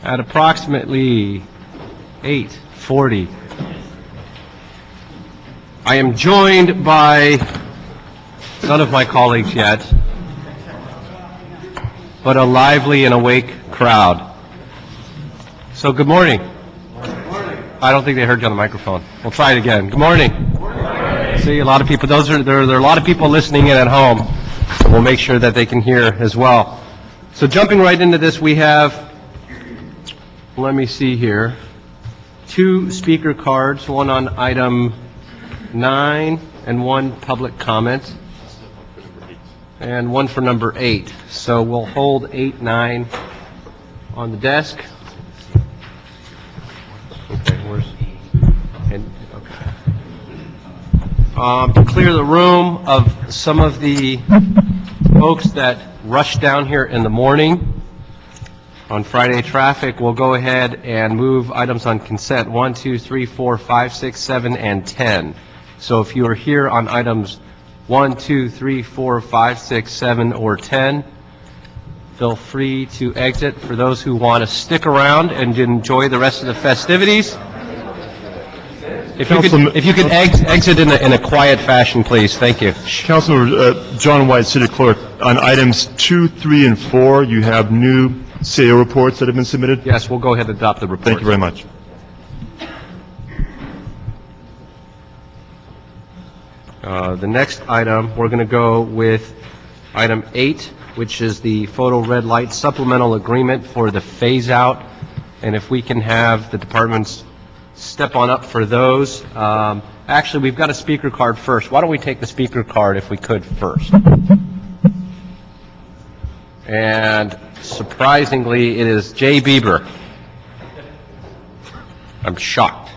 At approximately 8:40, I am joined by none of my colleagues yet, but a lively and awake crowd. So good morning. I don't think they heard you on the microphone. We'll try it again. Good morning. Good morning. See, a lot of people, there are a lot of people listening in at home. We'll make sure that they can hear as well. So jumping right into this, we have, let me see here, 2 speaker cards, one on item 9 and 1 public comment, and 1 for number 8. So we'll hold 8, 9 on the desk. Okay, to clear the room of some of the folks that rushed down here in the morning on Friday traffic, we'll go ahead and move items on consent 1, 2, 3, 4, 5, 6, 7, and 10. So if you are here on items 1, 2, 3, 4, 5, 6, 7, or 10, feel free to exit. For those who want to stick around and enjoy the rest of the festivities, if you could exit in a quiet fashion, please. Thank you. Councilor John White, City Clerk, on items 2, 3, and 4, you have new CAO reports that have been submitted? Yes, we'll go ahead and adopt the report. Thank you very much. The next item, we're going to go with item 8, which is the photo red light supplemental agreement for the phase out. And if we can have the departments step on up for those. Actually, we've got a speaker card first. Why don't we take the speaker card if we could first? And surprisingly, it is Jay Bieber. I'm shocked.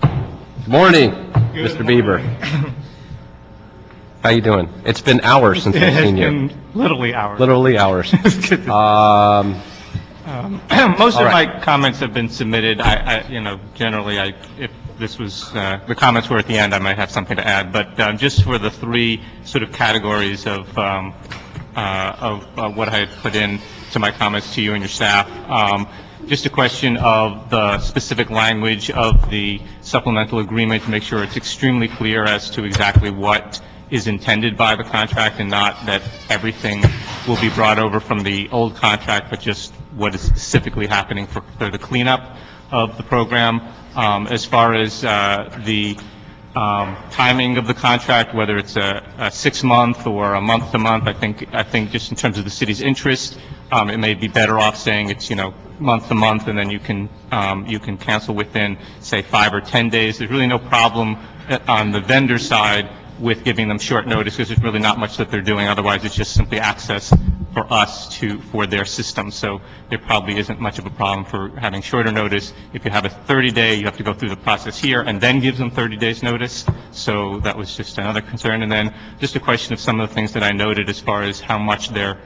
Good morning, Mr. Bieber. How you doing? It's been hours since I've seen you. It's been literally hours. Literally hours. Most of my comments have been submitted. Generally, if this was the comments were at the end, I might have something to add. But just for the 3 sort of categories of what I had put in to my comments to you and your staff. Just a question of the specific language of the supplemental agreement to make sure it's extremely clear as to exactly what is intended by the contract, and not that everything will be brought over from the old contract, but just what is specifically happening for the cleanup of the program. As far as the timing of the contract, whether it's a 6-month or a month-to-month, I think just in terms of the city's interest, it may be better off saying it's month-to-month, and then you can cancel within, say, 5 or 10 days. There's really no problem on the vendor side with giving them short notice, because there's really not much that they're doing. Otherwise, it's just simply access for us for their system. So there probably isn't much of a problem for having shorter notice. If you have a 30-day, you have to go through the process here and then give them 30 days notice. So that was just another concern. And then just a question of some of the things that I noted as far as how much the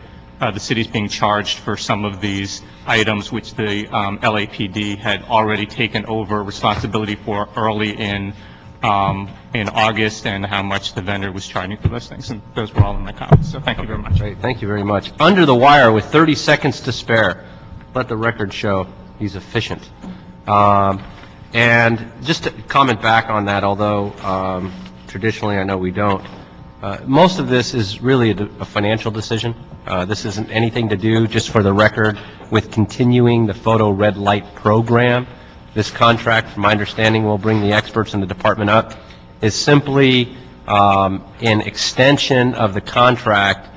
city's being charged for some of these items, which the LAPD had already taken over responsibility for early in August, and how much the vendor was charging for those things. And those were all in my comments. So thank you very much. Great. Thank you very much. Under the wire with 30 seconds to spare. Let the record show he's efficient. And just to comment back on that, although traditionally I know we don't, most of this is really a financial decision. This isn't anything to do, just for the record, with continuing the photo red light program. This contract, from my understanding, will bring the experts in the department up, is simply an extension of the contract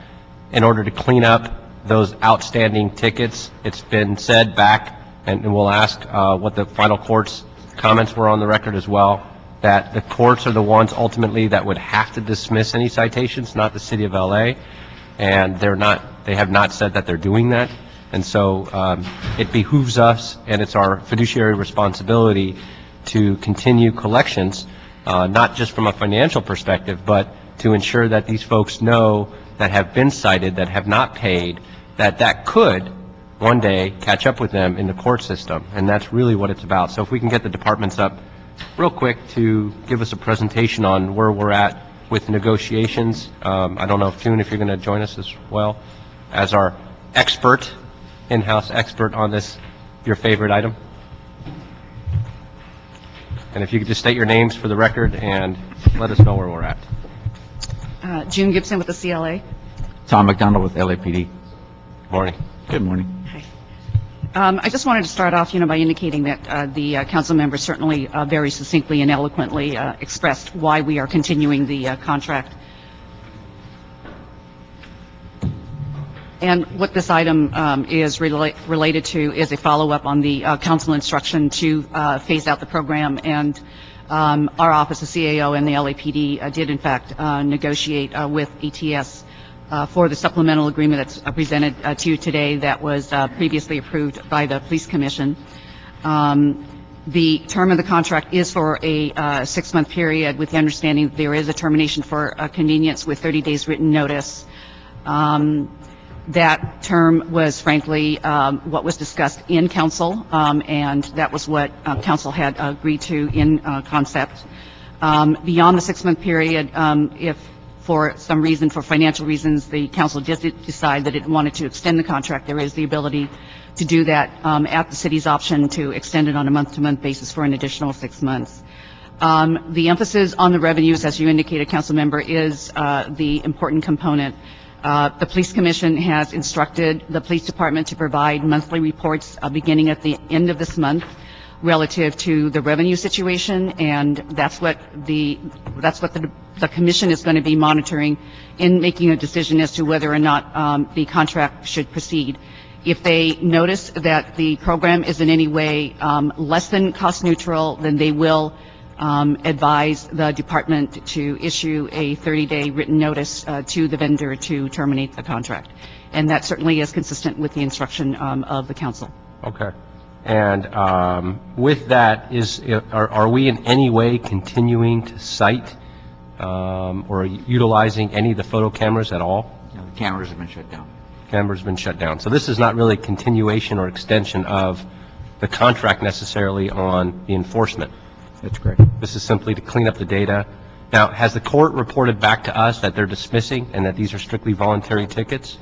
in order to clean up those outstanding tickets. It's been said back, and we'll ask what the final court's comments were on the record as well, that the courts are the ones ultimately that would have to dismiss any citations, not the City of LA, and they have not said that they're doing that. And so it behooves us, and it's our fiduciary responsibility to continue collections, not just from a financial perspective, but to ensure that these folks know that have been cited, that have not paid, that could one day catch up with them in the court system. And that's really what it's about. So if we can get the departments up real quick to give us a presentation on where we're at with negotiations. I don't know if June, if you're going to join us as well as our expert in-house expert on this, your favorite item? And if you could just state your names for the record and let us know where we're at. June Gibson with the CLA. Tom McDonald with LAPD. Morning. Good morning. Hi. I just wanted to start off, by indicating that the council members certainly very succinctly and eloquently expressed why we are continuing the contract. And what this item is related to is a follow-up on the council instruction to phase out the program. And our office, the CAO and the LAPD, did in fact negotiate with ETS for the supplemental agreement that's presented to you today that was previously approved by the Police Commission. The term of the contract is for a 6-month period with the understanding that there is a termination for convenience with 30 days written notice. That term was frankly what was discussed in council, and that was what council had agreed to in concept. Beyond the 6-month period, if for some reason, for financial reasons, the council just decide that it wanted to extend the contract, there is the ability to do that at the city's option to extend it on a month-to-month basis for an additional 6 months. The emphasis on the revenues, as you indicated, council member, is the important component. The Police Commission has instructed the police department to provide monthly reports beginning at the end of this month relative to the revenue situation, and that's what the commission is going to be monitoring in making a decision as to whether or not the contract should proceed. If they notice that the program is in any way less than cost neutral, then they will advise the department to issue a 30-day written notice to the vendor to terminate the contract. And that certainly is consistent with the instruction of the council. Okay. And with that, are we in any way continuing to cite or utilizing any of the photo cameras at all? No, the cameras have been shut down. Cameras have been shut down. So this is not really continuation or extension of the contract necessarily on the enforcement. That's correct. This is simply to clean up the data. Now, has the court reported back to us that they're dismissing and that these are strictly voluntary tickets?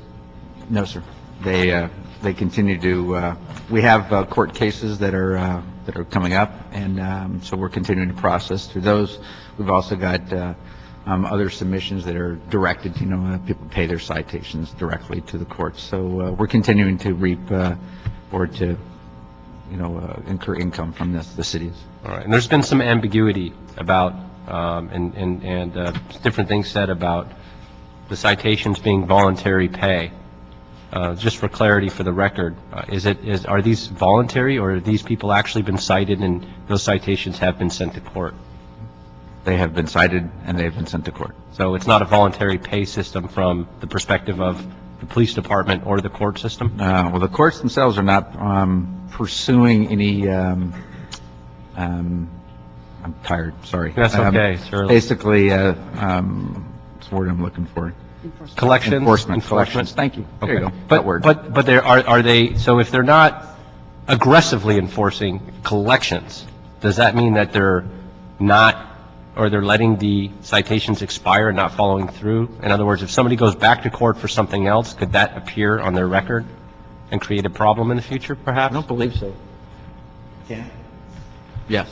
No, sir. They continue to. We have court cases that are coming up, and so we're continuing to process through those. We've also got other submissions that are directed. People pay their citations directly to the courts. So we're continuing to reap or to incur income from the cities. All right. And there's been some ambiguity about and different things said about the citations being voluntary pay. Just for clarity for the record, are these voluntary, or have these people actually been cited and those citations have been sent to court? They have been cited and they've been sent to court. So it's not a voluntary pay system from the perspective of the police department or the court system? Well, the courts themselves are not pursuing any. I'm tired. Sorry. That's okay. It's early. Basically, what's the word I'm looking for? Collections? Enforcement. Collections. Thank you. There you go. That word. But there are they, so if they're not aggressively enforcing collections, does that mean that they're not, or they're letting the citations expire and not following through? In other words, if somebody goes back to court for something else, could that appear on their record and create a problem in the future, perhaps? I don't believe so. Yeah. Yes.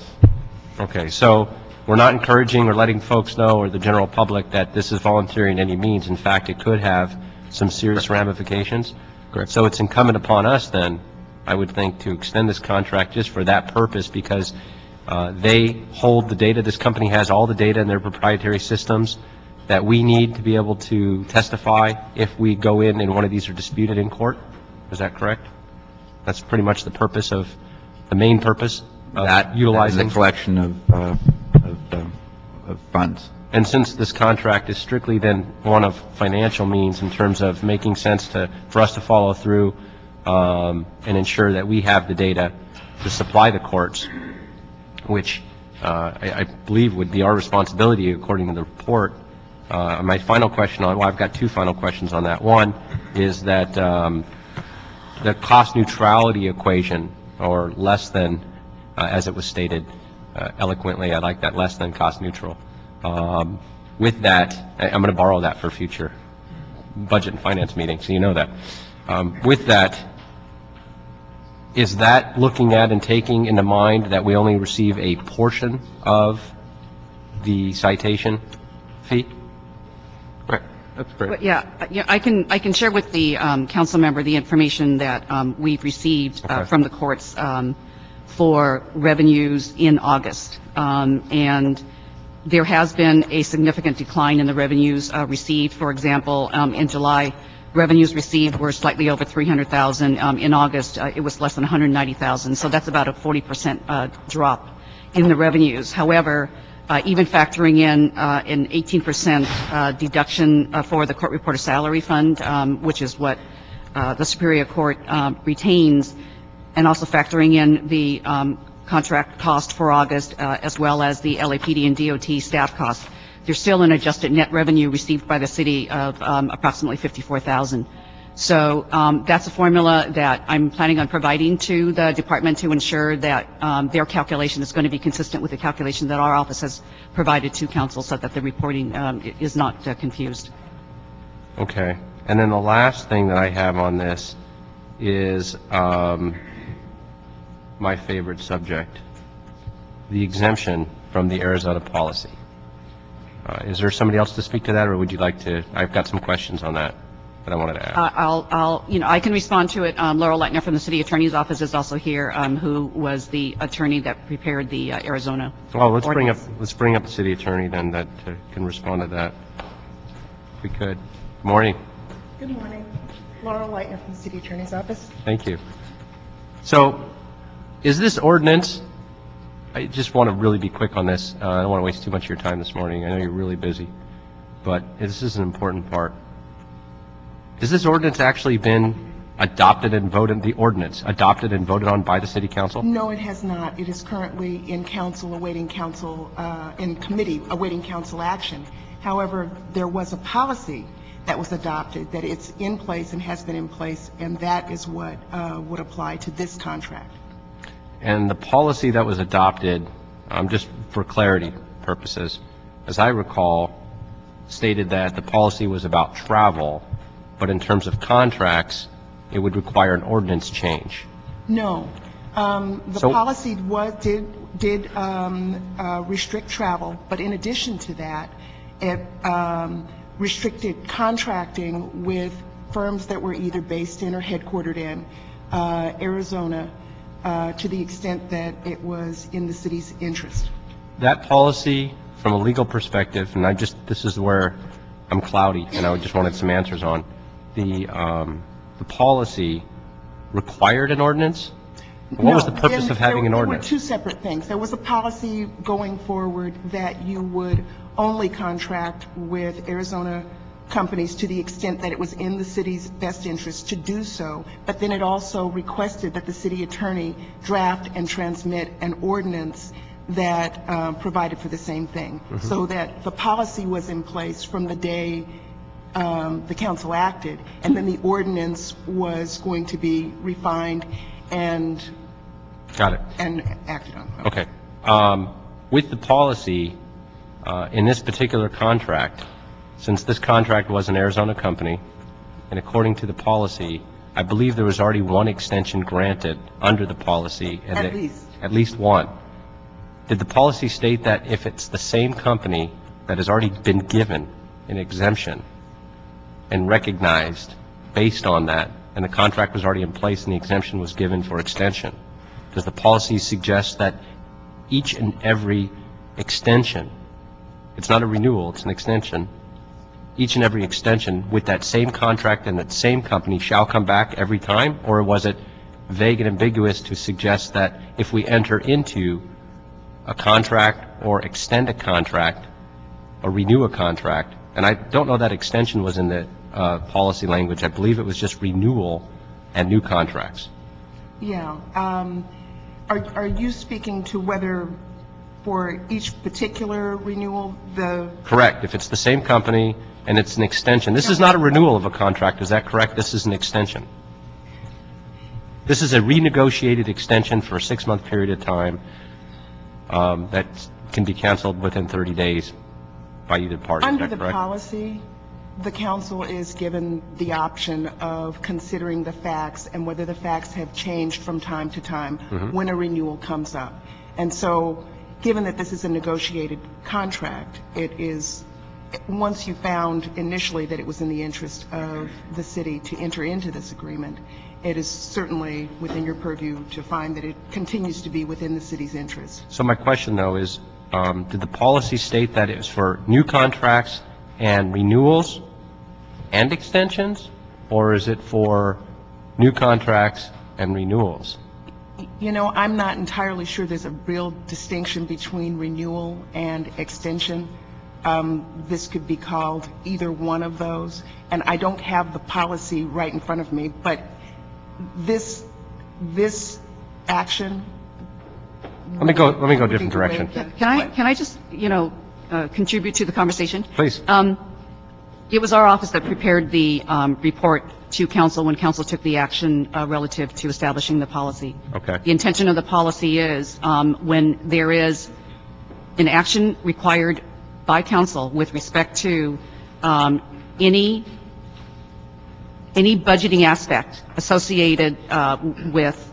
Okay, so we're not encouraging or letting folks know, or the general public, that this is voluntary in any means. In fact, it could have some serious ramifications. Correct. So it's incumbent upon us then, I would think, to extend this contract just for that purpose, because they hold the data. This company has all the data in their proprietary systems that we need to be able to testify if we go in and one of these are disputed in court. Is that correct? That's pretty much the purpose of, the main purpose of utilizing the collection of funds. And since this contract is strictly then one of financial means in terms of making sense for us to follow through and ensure that we have the data to supply the courts, which I believe would be our responsibility according to the report. My final question I've got two final questions on that. One is that the cost neutrality equation, or less than, as it was stated eloquently, I like that, less than cost neutral. With that, I'm going to borrow that for future budget and finance meetings, so you know that. With that, Is that looking at and taking into mind that we only receive a portion of the citation fee? Right, that's great. But yeah, I can share with the council member the information that we've received Okay. from the courts for revenues in August. And there has been a significant decline in the revenues received. For example, in July, revenues received were slightly over $300,000. In August, it was less than $190,000. So that's about a 40% drop in the revenues. However, even factoring in an 18% deduction for the court reporter salary fund, which is what the Superior Court retains, and also factoring in the contract cost for August, as well as the LAPD and DOT staff costs, there's still an adjusted net revenue received by the city of approximately $54,000. So that's a formula that I'm planning on providing to the department to ensure that their calculation is going to be consistent with the calculation that our office has provided to council, so that the reporting is not confused. Okay. And then the last thing that I have on this is my favorite subject, the exemption from the Arizona policy. Is there somebody else to speak to that, or would you like to? I've got some questions on that I wanted to ask. I can respond to it. Laurel Leitner from the city attorney's office is also here, who was the attorney that prepared the Arizona. Well, let's ordinance. bring up the city attorney then that can respond to that, if we could. Good morning. Good morning. Laurel Leitner from the City Attorney's Office. Thank you. So, is this ordinance, I just want to really be quick on this. I don't want to waste too much of your time this morning. I know you're really busy, but this is an important part. Has this ordinance actually been adopted and voted, the ordinance adopted and voted on by the city council? No, it has not. It is currently in council, awaiting council, in committee, awaiting council action. However, there was a policy that was adopted, that it's in place and has been in place, and that is what would apply to this contract. And the policy that was adopted, just for clarity purposes, as I recall, stated that the policy was about travel, but in terms of contracts, it would require an ordinance change. No. The policy did restrict travel, but in addition to that, it restricted contracting with firms that were either based in or headquartered in Arizona, to the extent that it was in the city's interest. That policy, from a legal perspective, and this is where I'm cloudy, and I just wanted some answers on, the policy required an ordinance? What was the purpose of having an ordinance? There were two separate things. There was a policy going forward that you would only contract with Arizona companies to the extent that it was in the city's best interest to do so, but then it also requested that the city attorney draft and transmit an ordinance that provided for the same thing, so that the policy was in place from the day the council acted, and then the ordinance was going to be refined and Got it. and acted on. Okay. With the policy, in this particular contract, since this contract was an Arizona company, and according to the policy, I believe there was already one extension granted under the policy. And At least one. Did the policy state that if it's the same company that has already been given an exemption and recognized based on that, and the contract was already in place and the exemption was given for extension, does the policy suggest that each and every extension, it's not a renewal, it's an extension, each and every extension with that same contract and that same company shall come back every time? Or was it vague and ambiguous to suggest that if we enter into a contract or extend a contract or renew a contract, and I don't know that extension was in the policy language, I believe it was just renewal and new contracts. Yeah. Are you speaking to whether for each particular renewal the... Correct. If it's the same company and it's an extension. This is not a renewal of a contract, is that correct? This is an extension. This is a renegotiated extension for a 6-month period of time that can be canceled within 30 days by either party. Is that correct? Under the policy, The council is given the option of considering the facts and whether the facts have changed from time to time when a renewal comes up. And so, given that this is a negotiated contract, it is, once you found initially that it was in the interest of the city to enter into this agreement, it is certainly within your purview to find that it continues to be within the city's interest. So my question, though, is did the policy state that it was for new contracts and renewals and extensions, or is it for new contracts and renewals? You know, I'm not entirely sure there's a real distinction between renewal and extension. This could be called either one of those, and I don't have the policy right in front of me, but this action. Let me go a different direction. Can I just, contribute to the conversation? Please. It was our office that prepared the report to council when council took the action relative to establishing the policy. Okay. The intention of the policy is when there is an action required by council with respect to any budgeting aspect associated with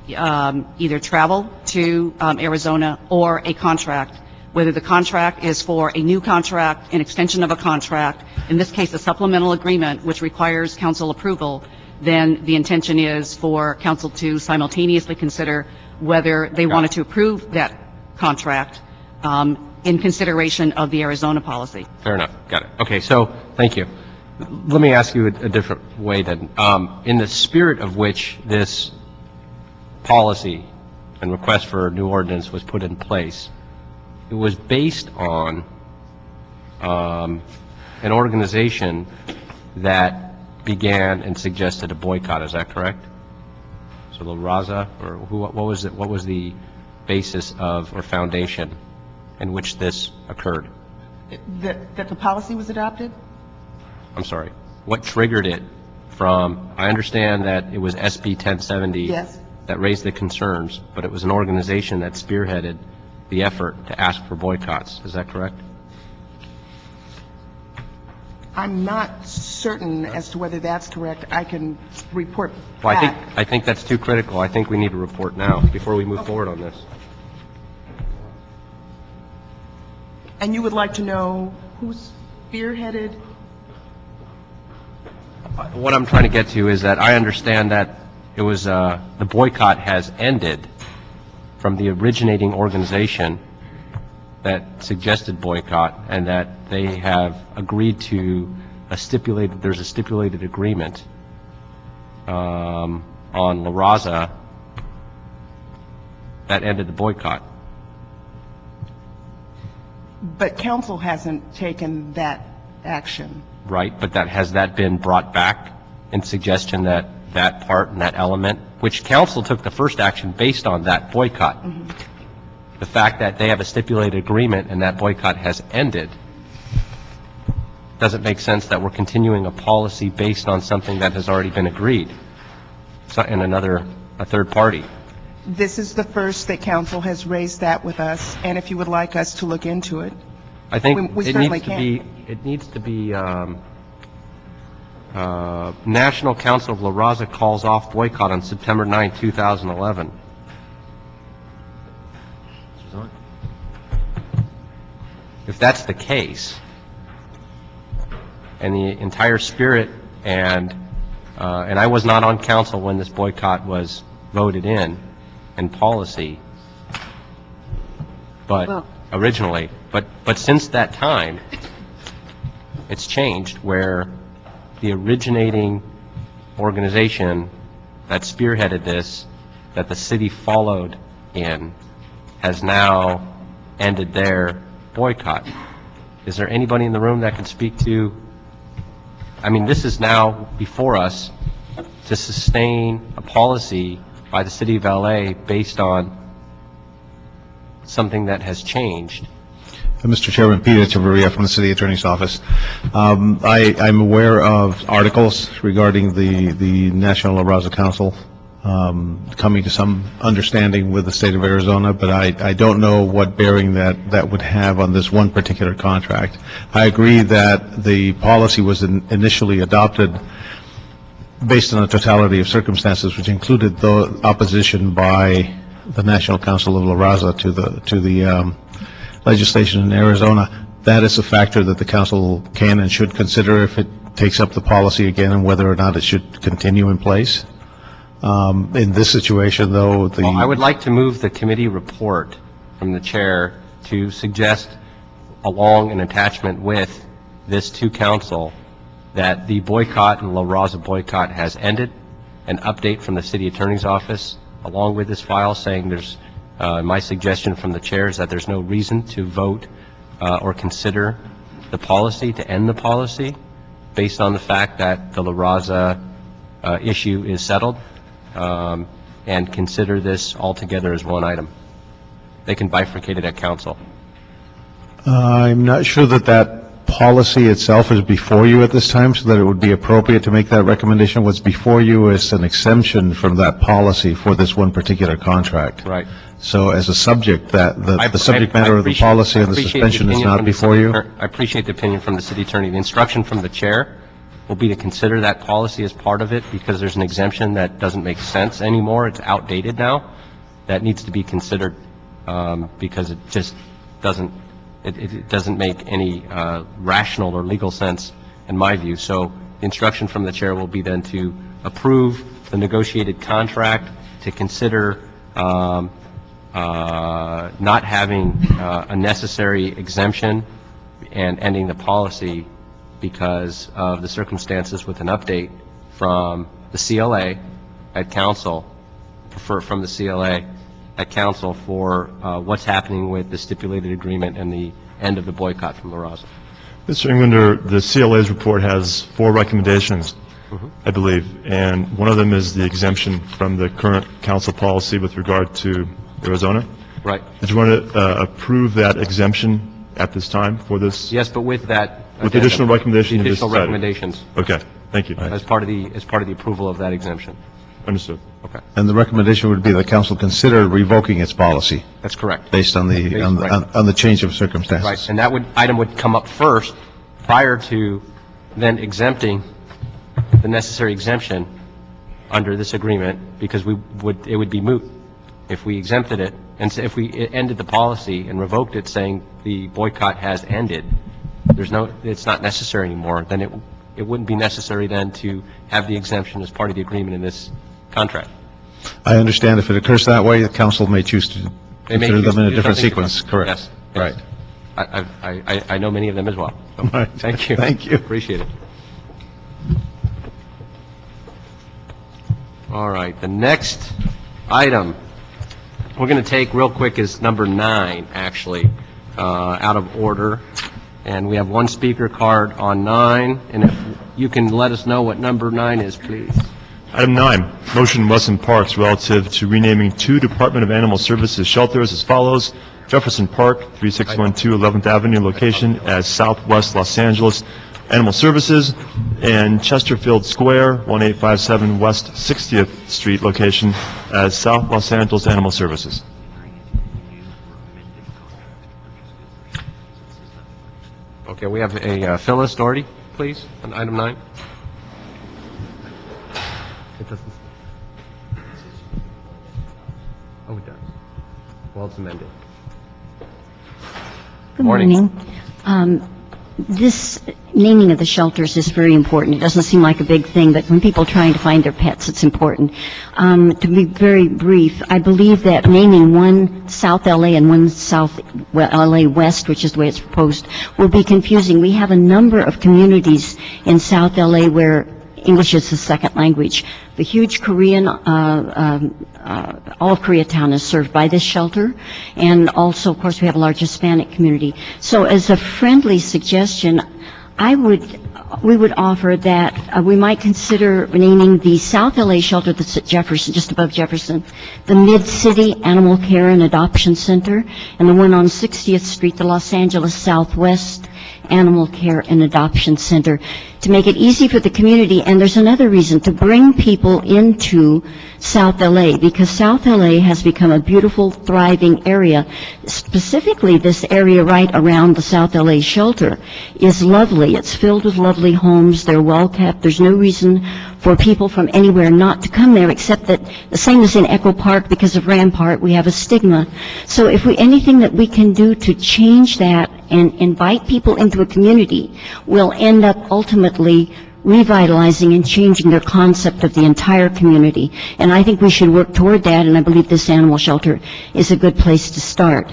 either travel to Arizona or a contract, whether the contract is for a new contract, an extension of a contract, in this case a supplemental agreement which requires council approval, then the intention is for council to simultaneously consider whether they wanted to approve that contract in consideration of the Arizona policy. Fair enough. Got it. Okay, so thank you. Let me ask you a different way then. In the spirit of which this policy and request for a new ordinance was put in place, it was based on an organization that began and suggested a boycott. Is that correct? So La Raza, or what was it? What was the basis of or foundation in which this occurred? That the policy was adopted? I'm sorry. What triggered it from? I understand that it was SB 1070 Yes. that raised the concerns, but it was an organization that spearheaded the effort to ask for boycotts. Is that correct? I'm not certain as to whether that's correct. I can report Well, back. I think that's too critical. I think we need a report now before we move forward on this. And you would like to know who spearheaded? What I'm trying to get to is that I understand that it was the boycott has ended from the originating organization that suggested boycott, and that they have agreed to there's a stipulated agreement on La Raza that ended the boycott. But council hasn't taken that action. Right, but has that been brought back in suggestion that that part and that element, which council took the first action based on that boycott. The fact that they have a stipulated agreement and that boycott has ended doesn't make sense that we're continuing a policy based on something that has already been agreed in a third party. This is the first that council has raised that with us, and if you would like us to look into it, I think We it certainly needs to be National Council of La Raza calls off boycott on September 9, 2011. If that's the case, and the entire spirit and I was not on council when this boycott was voted in policy, but originally, but since that time, it's changed where the originating organization that spearheaded this, that the city followed in, has now ended their boycott. Is there anybody in the room that can speak to, I mean, this is now before us to sustain a policy by the city of LA based on something that has changed? Mr. Chairman, Peter Echeverria from the City Attorney's Office. I'm aware of articles regarding the National La Raza Council coming to some understanding with the state of Arizona, but I don't know what bearing that would have on this one particular contract. I agree that the policy was initially adopted based on a totality of circumstances, which included the opposition by the National Council of La Raza to the legislation in Arizona. That is a factor that the council can and should consider if it takes up the policy again, and whether or not it should continue in place. In this situation, though, Well, I would like to move the committee report from the chair to suggest, along an attachment with this to council, that the boycott and La Raza boycott has ended, an update from the city attorney's office along with this file saying there's, my suggestion from the chair is that there's no reason to vote or consider the policy, to end the policy, based on the fact that the La Raza issue is settled, and consider this altogether as one item. They can bifurcate it at council. I'm not sure that policy itself is before you at this time, so that it would be appropriate to make that recommendation. What's before you is an exemption from that policy for this one particular contract. Right. So as a subject, the subject matter of the policy and the suspension is not before you? I appreciate the opinion from the city attorney. The instruction from the chair will be to consider that policy as part of it, because there's an exemption that doesn't make sense anymore. It's outdated now. That needs to be considered because it just doesn't, it doesn't make any rational or legal sense in my view. So the instruction from the chair will be then to approve the negotiated contract, to consider not having a necessary exemption and ending the policy because of the circumstances, with an update from the CLA at council, from the CLA at council for what's happening with the stipulated agreement and the end of the boycott from La Raza. Mr. Englander, the CLA's report has 4 recommendations, I believe, and one of them is the exemption from the current council policy with regard to Arizona. Right. Did you want to approve that exemption at this time for this? Yes, but with that With the additional recommendation the you just additional cited. recommendations Okay, thank you. as part of the approval of that exemption. Understood. Okay, And the recommendation would be that council consider revoking its policy that's correct. based on the change of circumstances. Right, and that item would come up first prior to then exempting the necessary exemption under this agreement, because it would be moot if we exempted it, and if we ended the policy and revoked it saying the boycott has ended. It's not necessary anymore. Then it wouldn't be necessary then to have the exemption as part of the agreement in this contract. I understand if it occurs that way, the council may choose to They may consider choose them in to a do different something sequence. different. Correct. Yes. Right. I know many of them as well. So, Right. Thank you. Thank you. Appreciate it. All right, the next item we're going to take real quick is number 9, actually, out of order. And we have one speaker card on 9, and if you can let us know what number 9 is, please. Item 9, motion Weston Parks relative to renaming 2 Department of Animal Services shelters as follows: Jefferson Park, 3612 11th Avenue, location as Southwest Los Angeles Animal Services, and Chesterfield Square, 1857 West 60th Street, location as South Los Angeles Animal Services. Okay, we have a Phyllis Doherty, please, on item 9. It doesn't. Oh, it does. Well, it's amended. Good Morning. morning. This naming of the shelters is very important. It doesn't seem like a big thing, but when people are trying to find their pets, it's important. To be very brief, I believe that naming one South LA and one South LA West, which is the way it's proposed, will be confusing. We have a number of communities in South LA where English is the second language. The huge Korean, all of Koreatown is served by this shelter, and also, of course, we have a large Hispanic community. So as a friendly suggestion, I would we would offer that we might consider naming the South LA shelter that's at Jefferson, just above Jefferson, the Mid-City Animal Care and Adoption Center, and the one on 60th Street, the Los Angeles Southwest Animal Care and Adoption Center, to make it easy for the community. And there's another reason, to bring people into South LA, because South LA has become a beautiful, thriving area. Specifically, this area right around the South LA shelter is lovely. It's filled with lovely homes. They're well kept. There's no reason for people from anywhere not to come there, except that the same as in Echo Park, because of Rampart, we have a stigma. So if anything that we can do to change that and invite people into a community will end up ultimately revitalizing and changing their concept of the entire community. And I think we should work toward that, and I believe this animal shelter is a good place to start.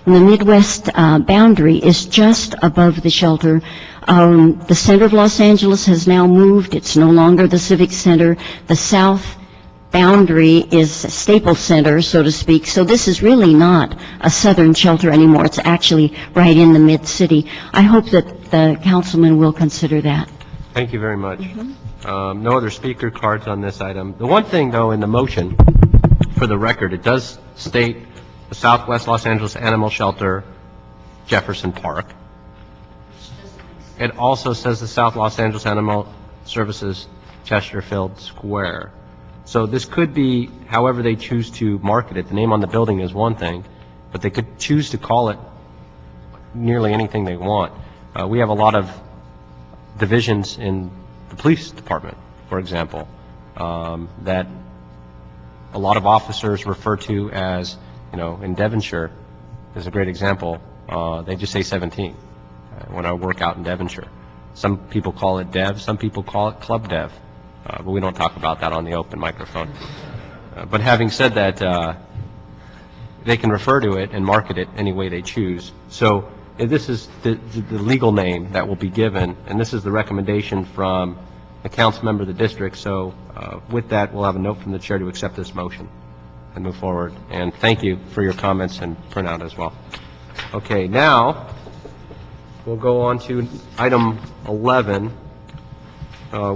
And the Midwest boundary is just above the shelter. The center of Los Angeles has now moved. It's no longer the Civic Center. The south boundary is Staples Center, so to speak. So this is really not a southern shelter anymore. It's actually right in the mid-city. I hope that the councilman will consider that. Thank you very much. No other speaker cards on this item. The one thing, though, in the motion, for the record, it does state the Southwest Los Angeles Animal Shelter, Jefferson Park. It also says the South Los Angeles Animal Services, Chesterfield Square. So this could be however they choose to market it. The name on the building is one thing, but they could choose to call it nearly anything they want. We have a lot of divisions in the police department, for example, that a lot of officers refer to as, in Devonshire is a great example. They just say 17 when I work out in Devonshire. Some people call it Dev, some people call it Club Dev, but we don't talk about that on the open microphone. But having said that, they can refer to it and market it any way they choose. So this is the legal name that will be given, and this is the recommendation from the council member of the district. So with that, we'll have a note from the chair to accept this motion and move forward. And thank you for your comments and printout as well. Okay, now we'll go on to item 11,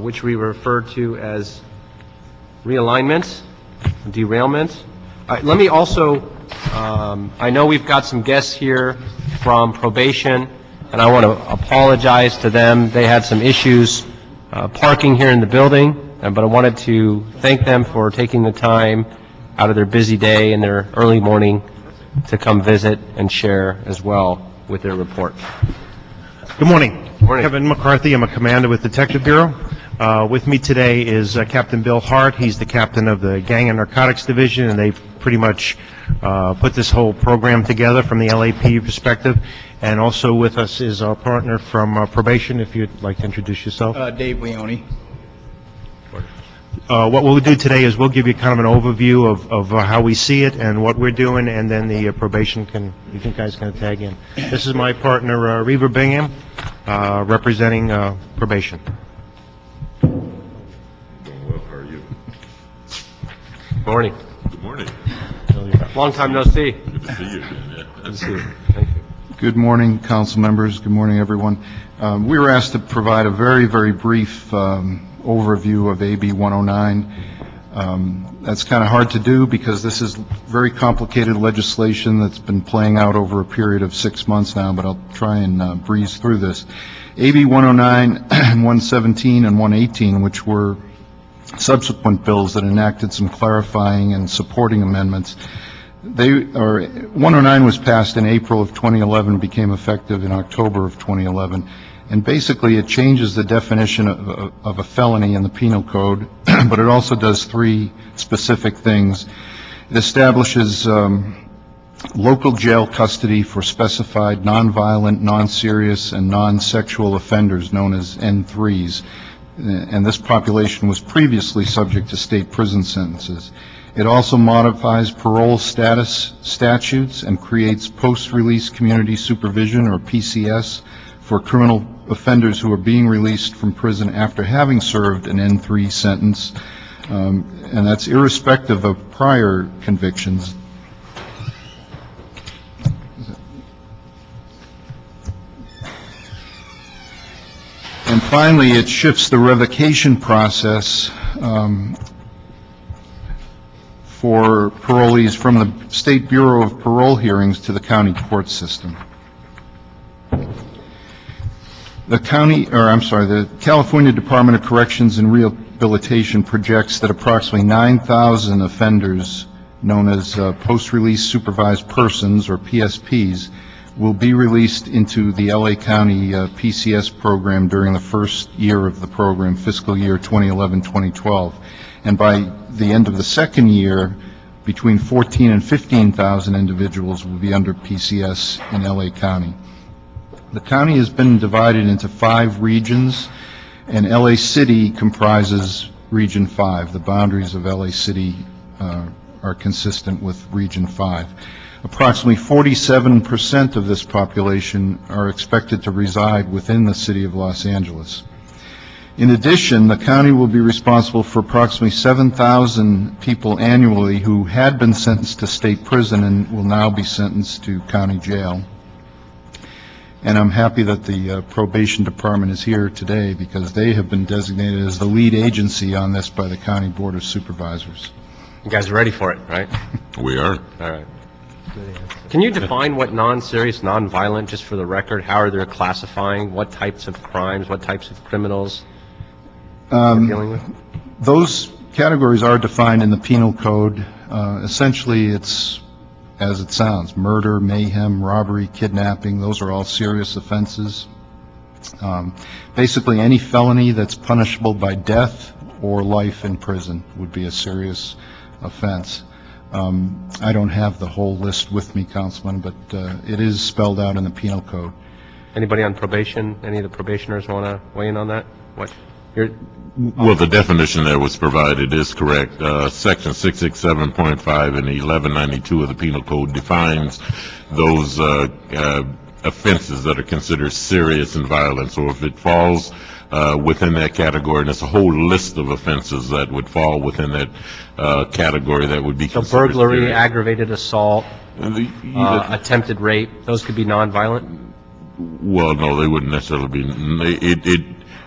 which we refer to as realignment, derailment. Let me also, I know we've got some guests here from probation, and I want to apologize to them. They had some issues parking here in the building, but I wanted to thank them for taking the time out of their busy day and their early morning to come visit and share as well with their report. Good morning. Morning. Kevin McCarthy. I'm a commander with Detective Bureau. With me today is Captain Bill Hart. He's the captain of the Gang and Narcotics Division, and they pretty much put this whole program together from the LAP perspective. And also with us is our partner from probation, if you'd like to introduce yourself. Dave Leone. What we'll do today is we'll give you kind of an overview of how we see it and what we're doing, and then the probation you guys can tag in. This is my partner, Reva Bingham, representing probation. Well, how are you? Morning. Good morning. Long time no see. Good to see you again. Yeah. Good to see you. Thank you. Good morning, council members. Good morning, everyone. We were asked to provide a very, very brief overview of AB 109. That's kind of hard to do because this is very complicated legislation that's been playing out over a period of 6 months now, but I'll try and breeze through this. AB 109, 117, and 118, which were subsequent bills that enacted some clarifying and supporting amendments. 109 was passed in April of 2011, became effective in October of 2011. And basically, it changes the definition of a felony in the penal code, but it also does three specific things. It establishes local jail custody for specified nonviolent, non-serious, and non-sexual offenders known as N3s. And this population was previously subject to state prison sentences. It also modifies parole status statutes and creates post-release community supervision, or PCS, for criminal offenders who are being released from prison after having served an N3 sentence, and that's irrespective of prior convictions. And finally, it shifts the revocation process for parolees from the State Bureau of Parole hearings to the county court system. The California Department of Corrections and Rehabilitation projects that approximately 9,000 offenders known as post-release supervised persons, or PSPs, will be released into the LA County PCS program during the first year of the program, fiscal year 2011-2012. And by the end of the second year, between 14,000 and 15,000 individuals will be under PCS in LA County. The county has been divided into 5 regions, and LA City comprises Region 5. The boundaries of LA City are consistent with Region 5. Approximately 47% of this population are expected to reside within the city of Los Angeles. In addition, the county will be responsible for approximately 7,000 people annually who had been sentenced to state prison and will now be sentenced to county jail. And I'm happy that the probation department is here today because they have been designated as the lead agency on this by the County Board of Supervisors. You guys are ready for it, right? We are. All right. Can you define what non-serious, non-violent, just for the record? How are they classifying? What types of crimes, what types of criminals we're dealing with? Those categories are defined in the penal code. Essentially, it's, as it sounds, murder, mayhem, robbery, kidnapping. Those are all serious offenses. Basically, any felony that's punishable by death or life in prison would be a serious offense. I don't have the whole list with me, Councilman, but it is spelled out in the penal code. Anybody on probation? Any of the probationers want to weigh in on that? Well, the definition that was provided is correct. Section 667.5 and 1192 of the Penal Code defines those offenses that are considered serious and violent. So if it falls within that category, and it's a whole list of offenses that would fall within that category that would be So considered burglary, serious. aggravated assault, attempted rape, those could be non-violent? Well, no, they wouldn't necessarily be.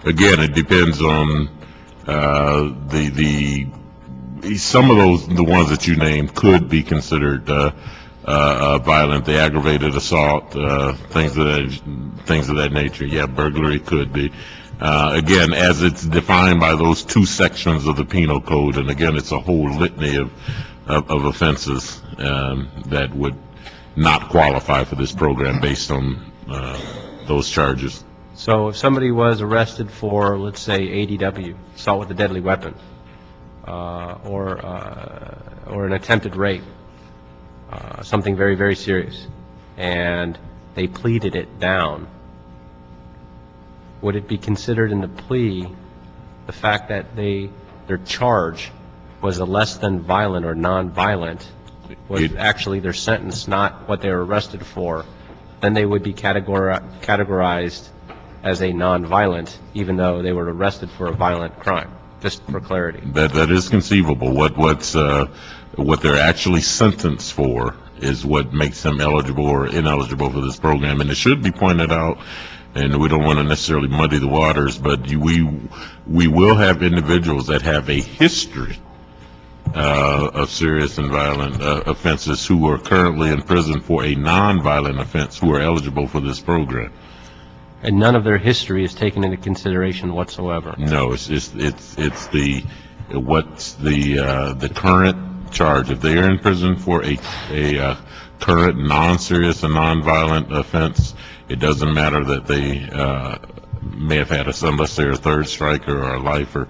Again, it depends on some of those, the ones that you named, could be considered violent. The aggravated assault, things of that nature. Yeah, burglary could be. Again, as it's defined by those 2 sections of the penal code, and again, it's a whole litany of offenses that would not qualify for this program based on those charges. So if somebody was arrested for, let's say, ADW, assault with a deadly weapon, or an attempted rape, something very, very serious, and they pleaded it down, would it be considered in the plea the fact that their charge was a less than violent or non-violent, was actually their sentence, not what they were arrested for, then they would be categorized as a non-violent, even though they were arrested for a violent crime, just for clarity? That is conceivable. What they're actually sentenced for is what makes them eligible or ineligible for this program. And it should be pointed out, and we don't want to necessarily muddy the waters, but we will have individuals that have a history of serious and violent offenses who are currently in prison for a non-violent offense who are eligible for this program. And none of their history is taken into consideration whatsoever? No, it's what's the current charge. If they are in prison for a current non-serious and non-violent offense, it doesn't matter that they may have had unless they're a third striker or a lifer,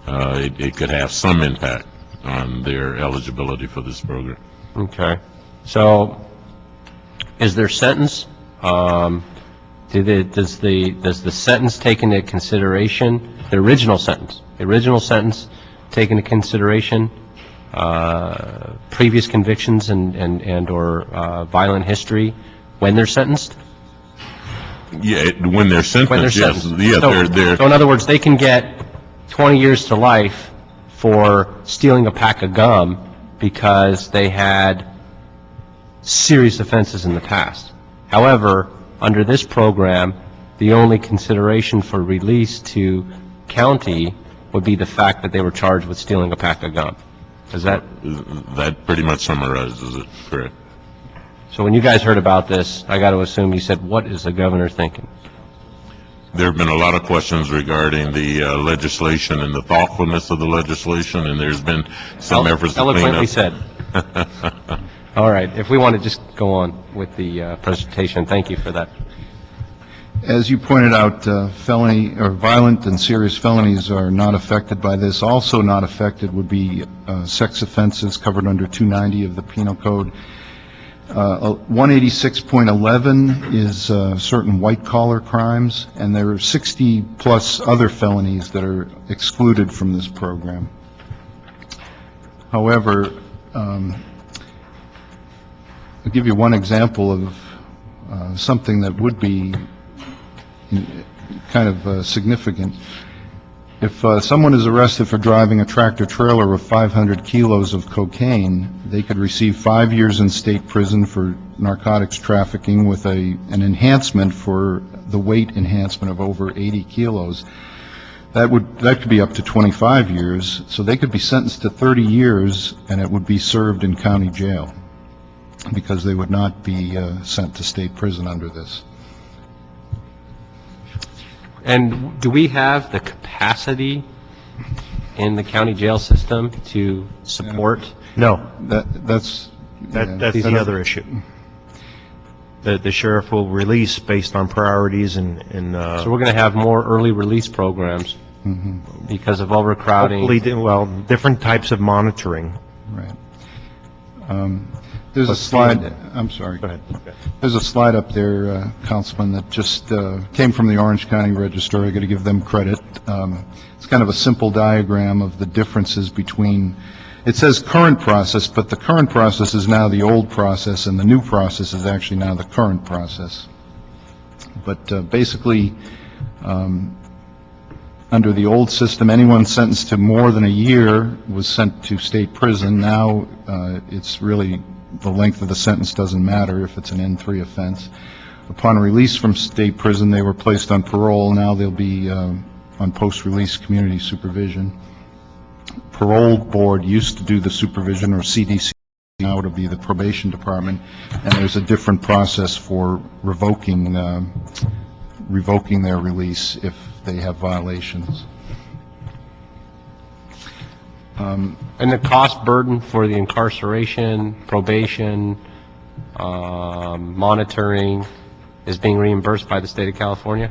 it could have some impact on their eligibility for this program. Okay. So is their sentence, does the sentence take into consideration, the original sentence take into consideration previous convictions and or violent history when they're sentenced? Yeah, when they're sentenced, yes. Yeah, so in other words, they can get 20 years to life for stealing a pack of gum because they had serious offenses in the past. However, under this program, the only consideration for release to county would be the fact that they were charged with stealing a pack of gum. Is that? That pretty much summarizes it, correct. So when you guys heard about this, I got to assume you said, what is the governor thinking? There have been a lot of questions regarding the legislation and the thoughtfulness of the legislation, and there's been some efforts to clean up. Eloquently said. All right, if we want to just go on with the presentation, thank you for that. As you pointed out, felony or violent and serious felonies are not affected by this. Also not affected would be sex offenses covered under 290 of the Penal Code. 186.11 is certain white-collar crimes, and there are 60-plus other felonies that are excluded from this program. However, I'll give you one example of something that would be kind of significant. If someone is arrested for driving a tractor-trailer with 500 kilos of cocaine, they could receive 5 years in state prison for narcotics trafficking with an enhancement for the weight enhancement of over 80 kilos. That could be up to 25 years, so they could be sentenced to 30 years, and it would be served in county jail because they would not be sent to state prison under this. And do we have the capacity in the county jail system to support? No, That's the other issue. The sheriff will release based on priorities and So we're going to have more early release programs because of overcrowding. hopefully, well, different types of monitoring. right. There's a slide, I'm sorry. Go ahead. There's a slide up there, Councilman, that just came from the Orange County Register. I got to give them credit. It's kind of a simple diagram of the differences between, it says current process, but the current process is now the old process, and the new process is actually now the current process. But basically, under the old system, anyone sentenced to more than a year was sent to state prison. Now it's really, the length of the sentence doesn't matter if it's an N3 offense. Upon release from state prison, they were placed on parole. Now they'll be on post-release community supervision. Parole board used to do the supervision, or CDC, now it'll be the probation department, and there's a different process for revoking their release if they have violations. And the cost burden for the incarceration, probation, monitoring is being reimbursed by the state of California?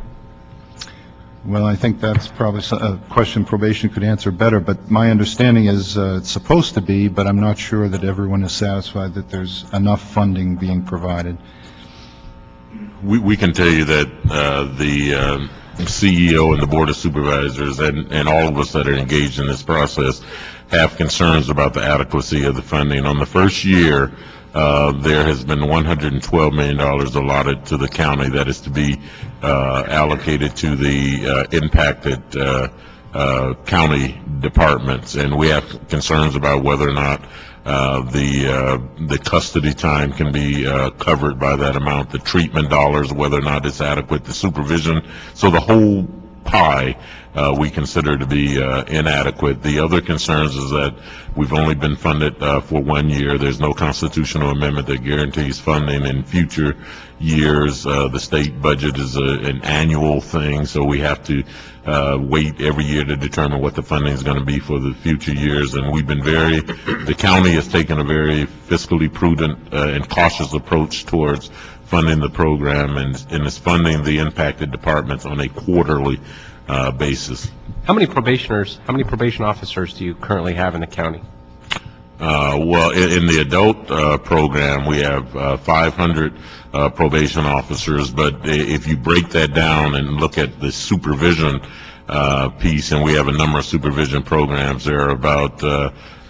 Well, I think that's probably a question probation could answer better, but my understanding is it's supposed to be, but I'm not sure that everyone is satisfied that there's enough funding being provided. We can tell you that the CEO and the Board of Supervisors and all of us that are engaged in this process have concerns about the adequacy of the funding. On the first year, there has been $112 million allotted to the county that is to be allocated to the impacted county departments, and we have concerns about whether or not the custody time can be covered by that amount, the treatment dollars, whether or not it's adequate, the supervision. So the whole pie we consider to be inadequate. The other concerns is that we've only been funded for 1 year. There's no constitutional amendment that guarantees funding in future years. The state budget is an annual thing, so we have to wait every year to determine what the funding is going to be for the future years. And we've been the county has taken a very fiscally prudent and cautious approach towards funding the program, and is funding the impacted departments on a quarterly basis. How many probation officers do you currently have in the county? Well, in the adult program, we have 500 probation officers, but if you break that down and look at the supervision piece, and we have a number of supervision programs, there are about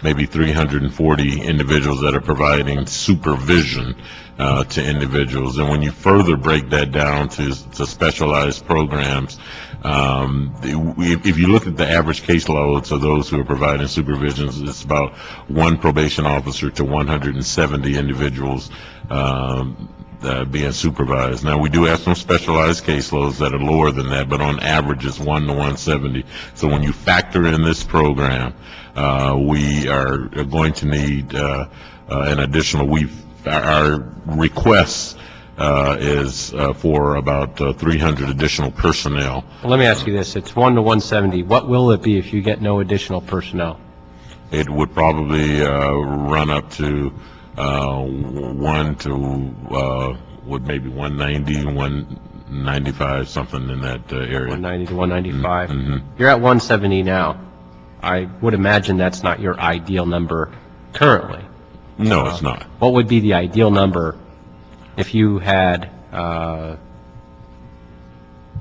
maybe 340 individuals that are providing supervision to individuals. And when you further break that down to specialized programs, if you look at the average caseloads of those who are providing supervisions, it's about one probation officer to 170 individuals being supervised. Now, we do have some specialized caseloads that are lower than that, but on average, it's 1 to 170. So when you factor in this program, we are going to need an additional, our request is for about 300 additional personnel. Well, let me ask you this. It's 1 to 170. What will it be if you get no additional personnel? It would probably run up to 1 to maybe 190, 195, something in that area. 190 to 195. Mhm. You're at 170 now. I would imagine that's not your ideal number currently. No, it's not. What would be the ideal number if you had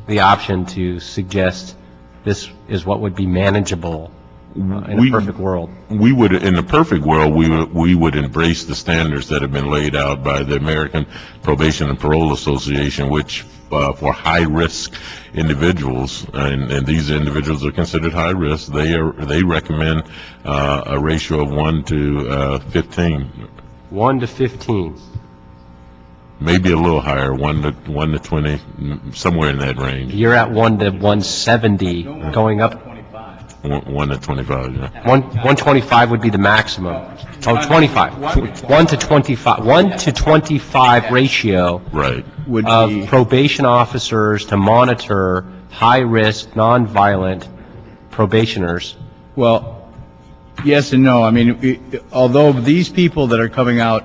the option to suggest this is what would be manageable in a perfect world? We would, in the perfect world, we would embrace the standards that have been laid out by the American Probation and Parole Association, which for high-risk individuals, and these individuals are considered high risk, they recommend a ratio of 1 to 15. 1 to 15. Maybe a little higher, 1 to 20, somewhere in that range. You're at 1 to 170, going up. 1 to 25, yeah. 125 would be the maximum. Oh, 25. 1 to 25. 1 to 25 ratio Right. of probation officers to monitor high-risk, nonviolent probationers. Well, yes and no. I mean, although these people that are coming out,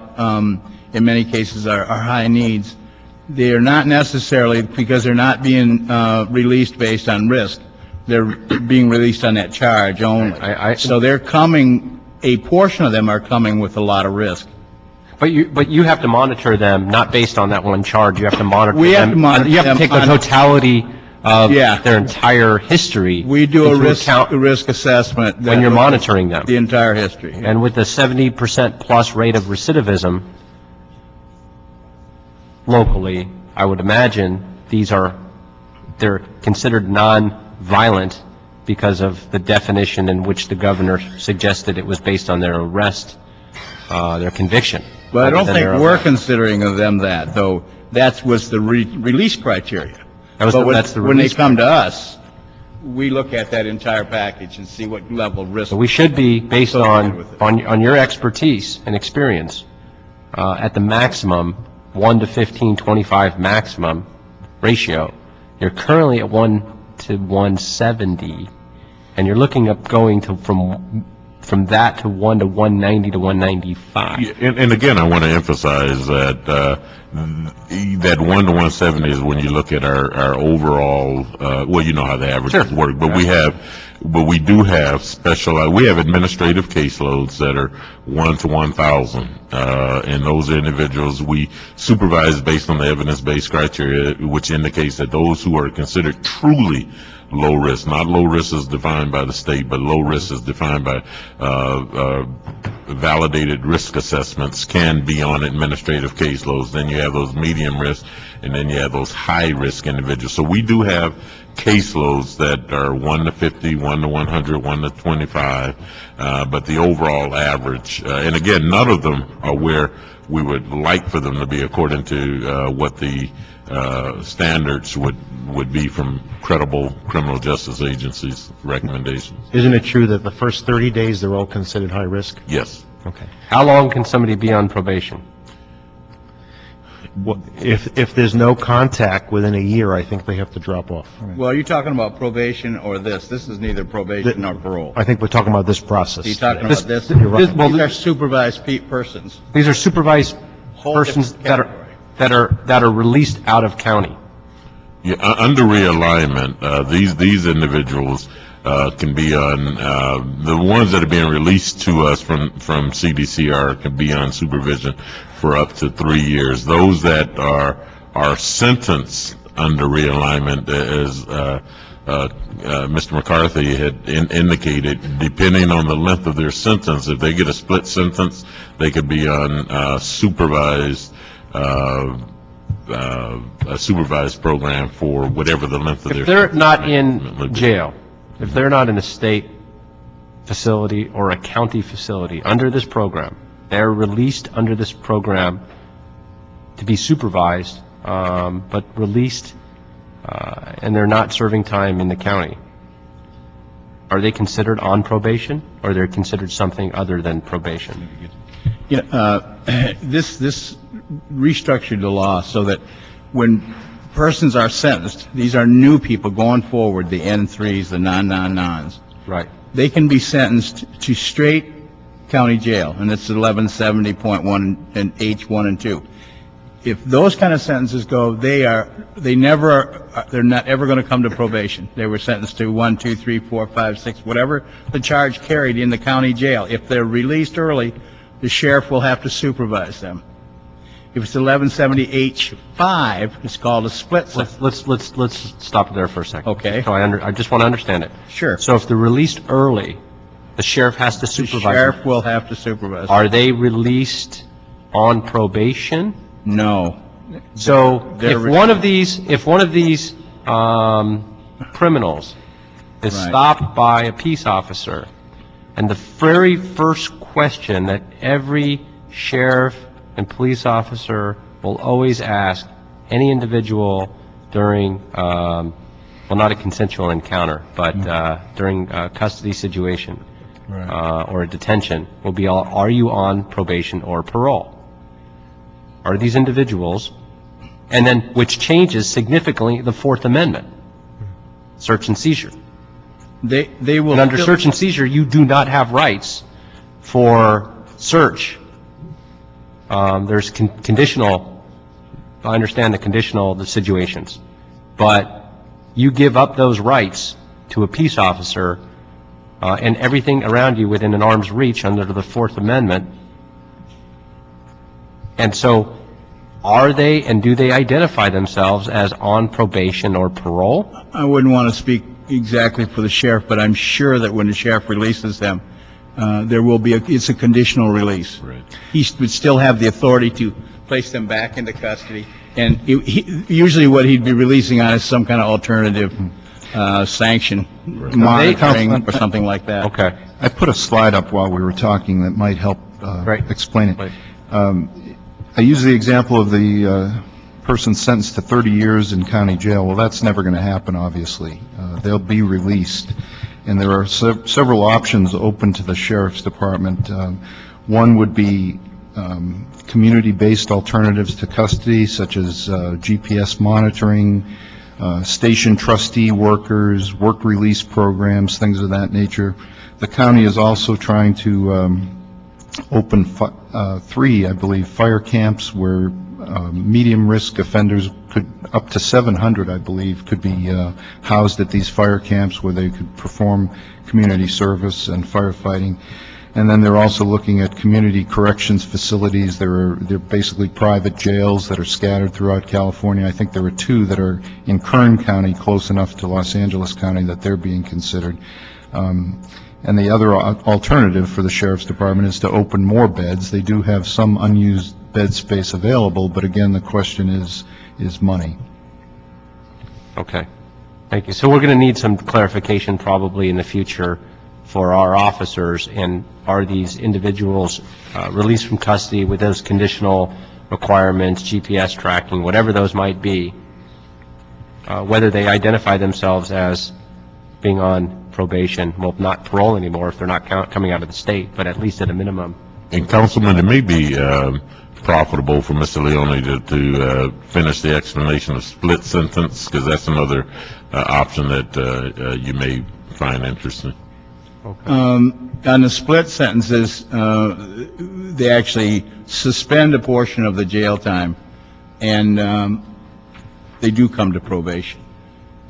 in many cases are high needs, they are not necessarily, because they're not being released based on risk. They're being released on that charge only. So they're coming, a portion of them are coming with a lot of risk. But you have to monitor them, not based on that one charge. You have to monitor them. We have to monitor You have to them take the on- totality of their entire history. We do a into account risk assessment. when you're monitoring them. The entire history. And with the 70% plus rate of recidivism locally, I would imagine they're considered non-violent because of the definition in which the governor suggested it was based on their arrest, their conviction. But I don't rather than think their we're arrest. considering of them that, though. That was the release criteria. That's the When they release come to us, we look at that entire package and see what level of risk. So we should be, based associated with it. on your expertise and experience, at the maximum, 1 to 15, 25 maximum ratio. You're currently at 1 to 170, and you're looking at going to from that to 1 to 190 to 195. Yeah, and again, I want to emphasize that that 1 to 170 is when you look at our overall. Well, you know how the averages work, but we do have specialized. We have administrative caseloads that are 1 to 1,000, and those individuals we supervise based on the evidence-based criteria, which indicates that those who are considered truly low risk, not low risk as defined by the state, but low risk as defined by validated risk assessments, can be on administrative caseloads. Then you have those medium risk, and then you have those high risk individuals. So we do have caseloads that are 1 to 50, 1 to 100, 1 to 25, but the overall average, and again, none of them are where we would like for them to be according to what the standards would be from credible criminal justice agencies' recommendations. Isn't it true that the first 30 days, they're all considered high risk? Yes. Okay. How long can somebody be on probation? Well, if there's no contact within a year, I think they have to drop off. Well, are you talking about probation or this? This is neither probation nor parole. I think we're talking about this process. You're talking about this? You're right. Well, these are supervised persons. These are supervised Whole persons different category. that are released out of county. Yeah, under realignment, these individuals can be on, the ones that are being released to us from CDCR can be on supervision for up to 3 years. Those that are sentenced under realignment, as Mr. McCarthy had indicated, depending on the length of their sentence, if they get a split sentence, they could be on supervised a supervised program for whatever the length of their If they're sentence not would in be. jail, if they're not in a state facility or a county facility under this program, they're released under this program to be supervised, but released, and they're not serving time in the county, are they considered on probation, or they're considered something other than probation? This restructured the law so that when persons are sentenced, these are new people going forward, the N3s, the non-nons. Right. They can be sentenced to straight county jail, and it's 1170.1 and H1 and 2. If those kind of sentences go, they're not ever going to come to probation. They were sentenced to 1, 2, 3, 4, 5, 6, whatever the charge carried in the county jail. If they're released early, the sheriff will have to supervise them. If it's 1170H5, it's called a split sentence. Let's stop there for a second. Okay. So I just want to understand it. Sure. So if they're released early, the sheriff has to supervise The sheriff them. will have to supervise them. Are they released on probation? No. So if one of these criminals is Right. stopped by a peace officer, and the very first question that every sheriff and police officer will always ask any individual during, well, not a consensual encounter, but during a custody situation or a detention, will be, are you on probation or parole? Are these individuals, and then which changes significantly the Fourth Amendment, search and seizure. They will. And under search and seizure, you do not have rights for search. There's conditional, I understand the situations, but you give up those rights to a peace officer, and everything around you within an arm's reach under the Fourth Amendment. And so, are they, and do they identify themselves as on probation or parole? I wouldn't want to speak exactly for the sheriff, but I'm sure that when the sheriff releases them, there will be it's a conditional release. Right. He would still have the authority to place them back into custody, and usually what he'd be releasing on is some kind of alternative sanction, monitoring or something like that. Okay. I put a slide up while we were talking that might help explain it. Right. I use the example of the person sentenced to 30 years in county jail. Well, that's never going to happen, obviously. They'll be released. And there are several options open to the sheriff's department. One would be community-based alternatives to custody, such as GPS monitoring, station trustee workers, work release programs, things of that nature. The county is also trying to open 3, I believe, fire camps where medium-risk offenders could, up to 700, I believe, could be housed at these fire camps where they could perform community service and firefighting. And then they're also looking at community corrections facilities. They're basically private jails that are scattered throughout California. I think there are 2 that are in Kern County, close enough to Los Angeles County that they're being considered. And the other alternative for the sheriff's department is to open more beds. They do have some unused bed space available, but again, the question is money. Okay. Thank you. So we're going to need some clarification probably in the future for our officers, and are these individuals released from custody with those conditional requirements, GPS tracking, whatever those might be, whether they identify themselves as being on probation, well, not parole anymore if they're not coming out of the state, but at least at a minimum. And Councilman, it may be profitable for Mr. Leone to finish the explanation of split sentence, because that's another option that you may find interesting. Okay. On the split sentences, they actually suspend a portion of the jail time, and they do come to probation.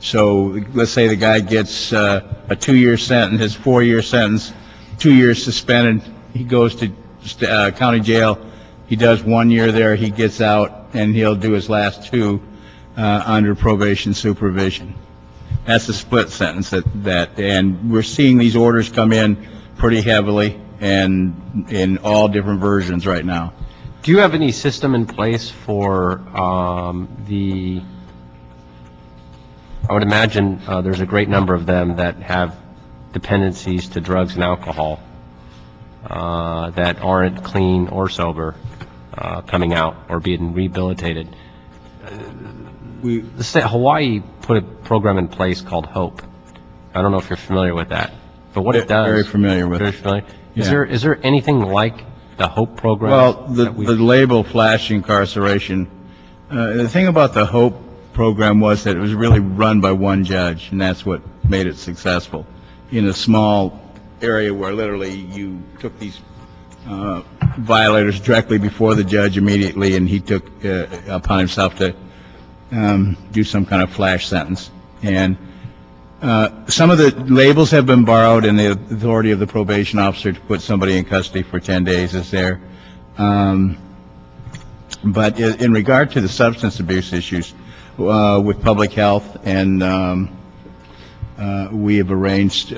So let's say the guy gets a 2-year sentence, his 4-year sentence, 2 years suspended, he goes to county jail, he does 1 year there, he gets out, and he'll do his last 2 under probation supervision. That's a split sentence and we're seeing these orders come in pretty heavily and in all different versions right now. Do you have any system in place for I would imagine there's a great number of them that have dependencies to drugs and alcohol that aren't clean or sober. coming out or being rehabilitated. The state, Hawaii put a program in place called HOPE. I don't know if you're familiar with that, but what it does. Very familiar with Very it. familiar. Yeah. Is there anything like the HOPE program? Well, the that we- label flash incarceration, the thing about the HOPE program was that it was really run by one judge, and that's what made it successful. In a small area where literally you took these violators directly before the judge immediately, and he took upon himself to do some kind of flash sentence. And some of the labels have been borrowed, and the authority of the probation officer to put somebody in custody for 10 days is there. But in regard to the substance abuse issues, with public health, and we have arranged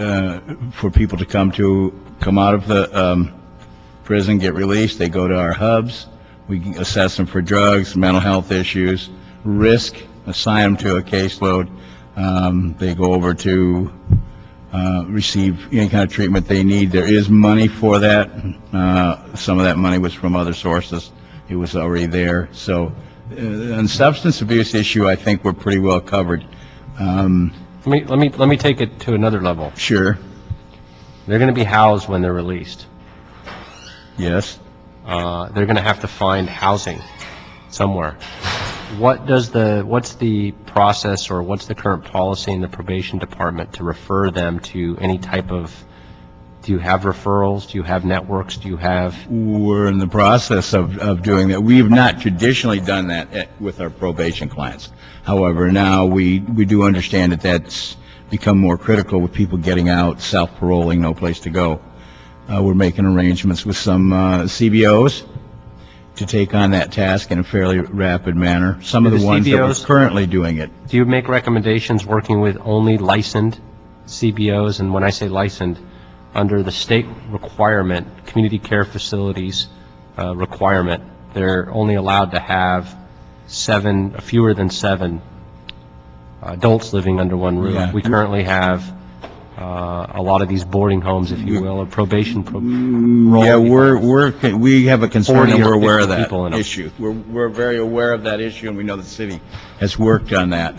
for people to come out of the prison, get released. They go to our hubs. We assess them for drugs, mental health issues, risk, assign them to a caseload. They go over to receive any kind of treatment they need. There is money for that. Some of that money was from other sources. It was already there. So on the substance abuse issue, I think we're pretty well covered. Let me take it to another level. Sure. They're going to be housed when they're released. Yes. They're going to have to find housing somewhere. What's the process, or what's the current policy in the probation department to refer them to any type of, do you have referrals? Do you have networks? Do you have? We're in the process of doing that. We have not traditionally done that with our probation clients. However, now we do understand that that's become more critical with people getting out, self-paroling, no place to go. We're making arrangements with some CBOs to take on that task in a fairly rapid manner. Some of the ones that are currently doing it. Do you make recommendations working with only licensed CBOs? And when I say licensed, under the state requirement, community care facilities requirement, they're only allowed to have fewer than 7 adults living under one roof. Yeah. We currently have a lot of these boarding homes, if you will, or probation. Yeah, we have a concern, 40 and or we're aware of 50 that people in 'em. issue. We're very aware of that issue, and we know the city has worked on that.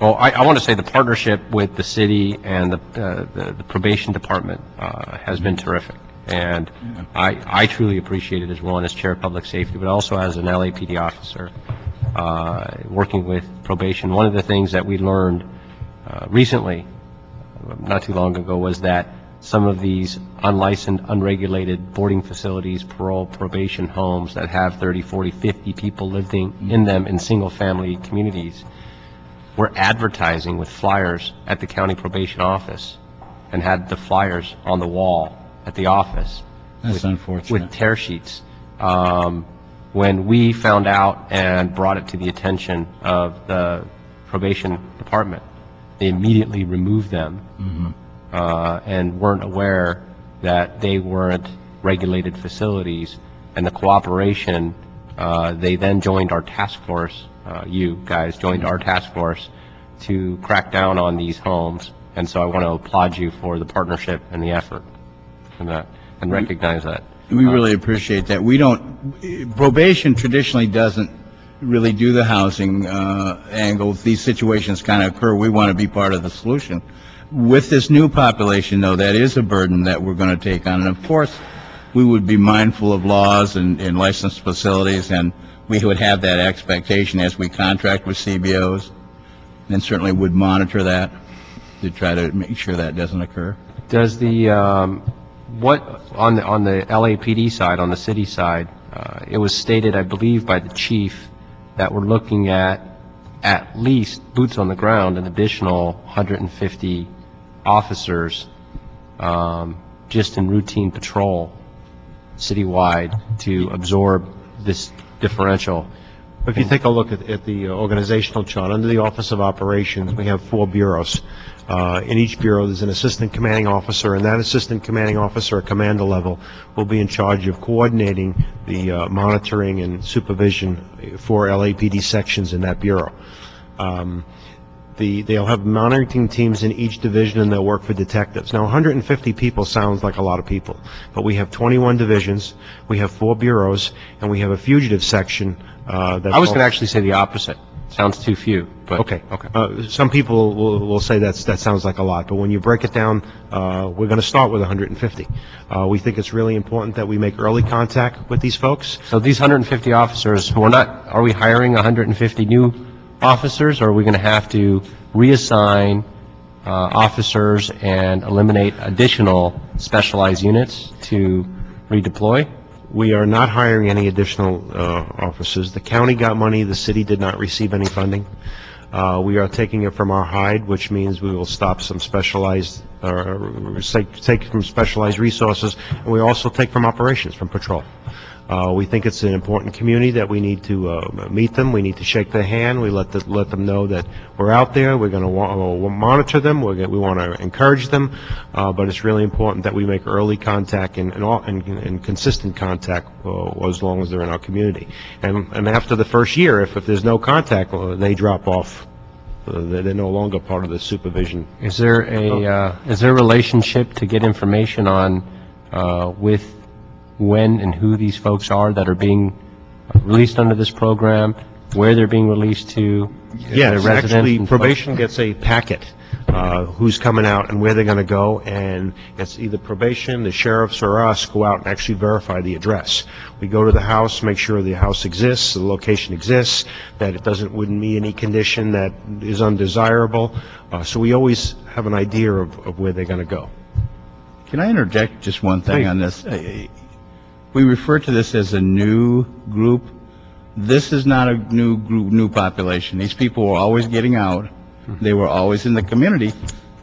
Well, I want to say the partnership with the city and the probation department has been terrific. And I truly appreciate it as one, as chair of public safety, but also as an LAPD officer, working with probation. One of the things that we learned recently, not too long ago, was that some of these unlicensed, unregulated boarding facilities, parole, probation homes that have 30, 40, 50 people living in them in single-family communities were advertising with flyers at the county probation office, and had the flyers on the wall at the office. That's unfortunate. With tear sheets. When we found out and brought it to the attention of the probation department, they immediately removed them, and weren't aware that they weren't regulated facilities. And the cooperation, they then joined our task force, you guys joined our task force to crack down on these homes. And so I want to applaud you for the partnership and the effort and that, and recognize that. We really appreciate that. Probation traditionally doesn't really do the housing angle. If these situations kind of occur, we want to be part of the solution. With this new population, though, that is a burden that we're going to take on. And of course, we would be mindful of laws and licensed facilities, and we would have that expectation as we contract with CBOs, and certainly would monitor that to try to make sure that doesn't occur. Does the, what, on the LAPD side, on the city side, it was stated, I believe, by the chief that we're looking at least boots on the ground, an additional 150 officers just in routine patrol citywide to absorb this differential. If you take a look at the organizational chart, under the Office of Operations, we have 4 bureaus. In each bureau, there's an assistant commanding officer, and that assistant commanding officer at commander level will be in charge of coordinating the monitoring and supervision for LAPD sections in that bureau. they'll have monitoring teams in each division, and they'll work for detectives. Now, 150 people sounds like a lot of people, but we have 21 divisions, we have 4 bureaus, and we have a fugitive section. I was going to actually say the opposite. Sounds too few, but... Okay. Some people will say that sounds like a lot, but when you break it down, we're going to start with 150. We think it's really important that we make early contact with these folks. So these 150 officers, are we hiring 150 new officers, or are we going to have to reassign officers and eliminate additional specialized units to redeploy? We are not hiring any additional officers. The county got money, the city did not receive any funding. We are taking it from our hide, which means we will stop some specialized, take from specialized resources, and we also take from operations, from patrol. We think it's an important community that we need to meet them. We need to shake their hand. We let them know that we're out there. We're going to monitor them. We want to encourage them. But it's really important that we make early contact and consistent contact as long as they're in our community. And after the first year, if there's no contact, they drop off. They're no longer part of the supervision. Is there a relationship to get information on with when and who these folks are that are being released under this program, where they're being released to? Yes, actually, probation gets a packet, who's coming out and where they're going to go, and it's either probation, the sheriffs, or us go out and actually verify the address. We go to the house, make sure the house exists, the location exists, that it wouldn't be any condition that is undesirable. So we always have an idea of where they're going to go. Can I interject just one thing on this? We refer to this as a new group. This is not a new group, new population. These people were always getting out. They were always in the community.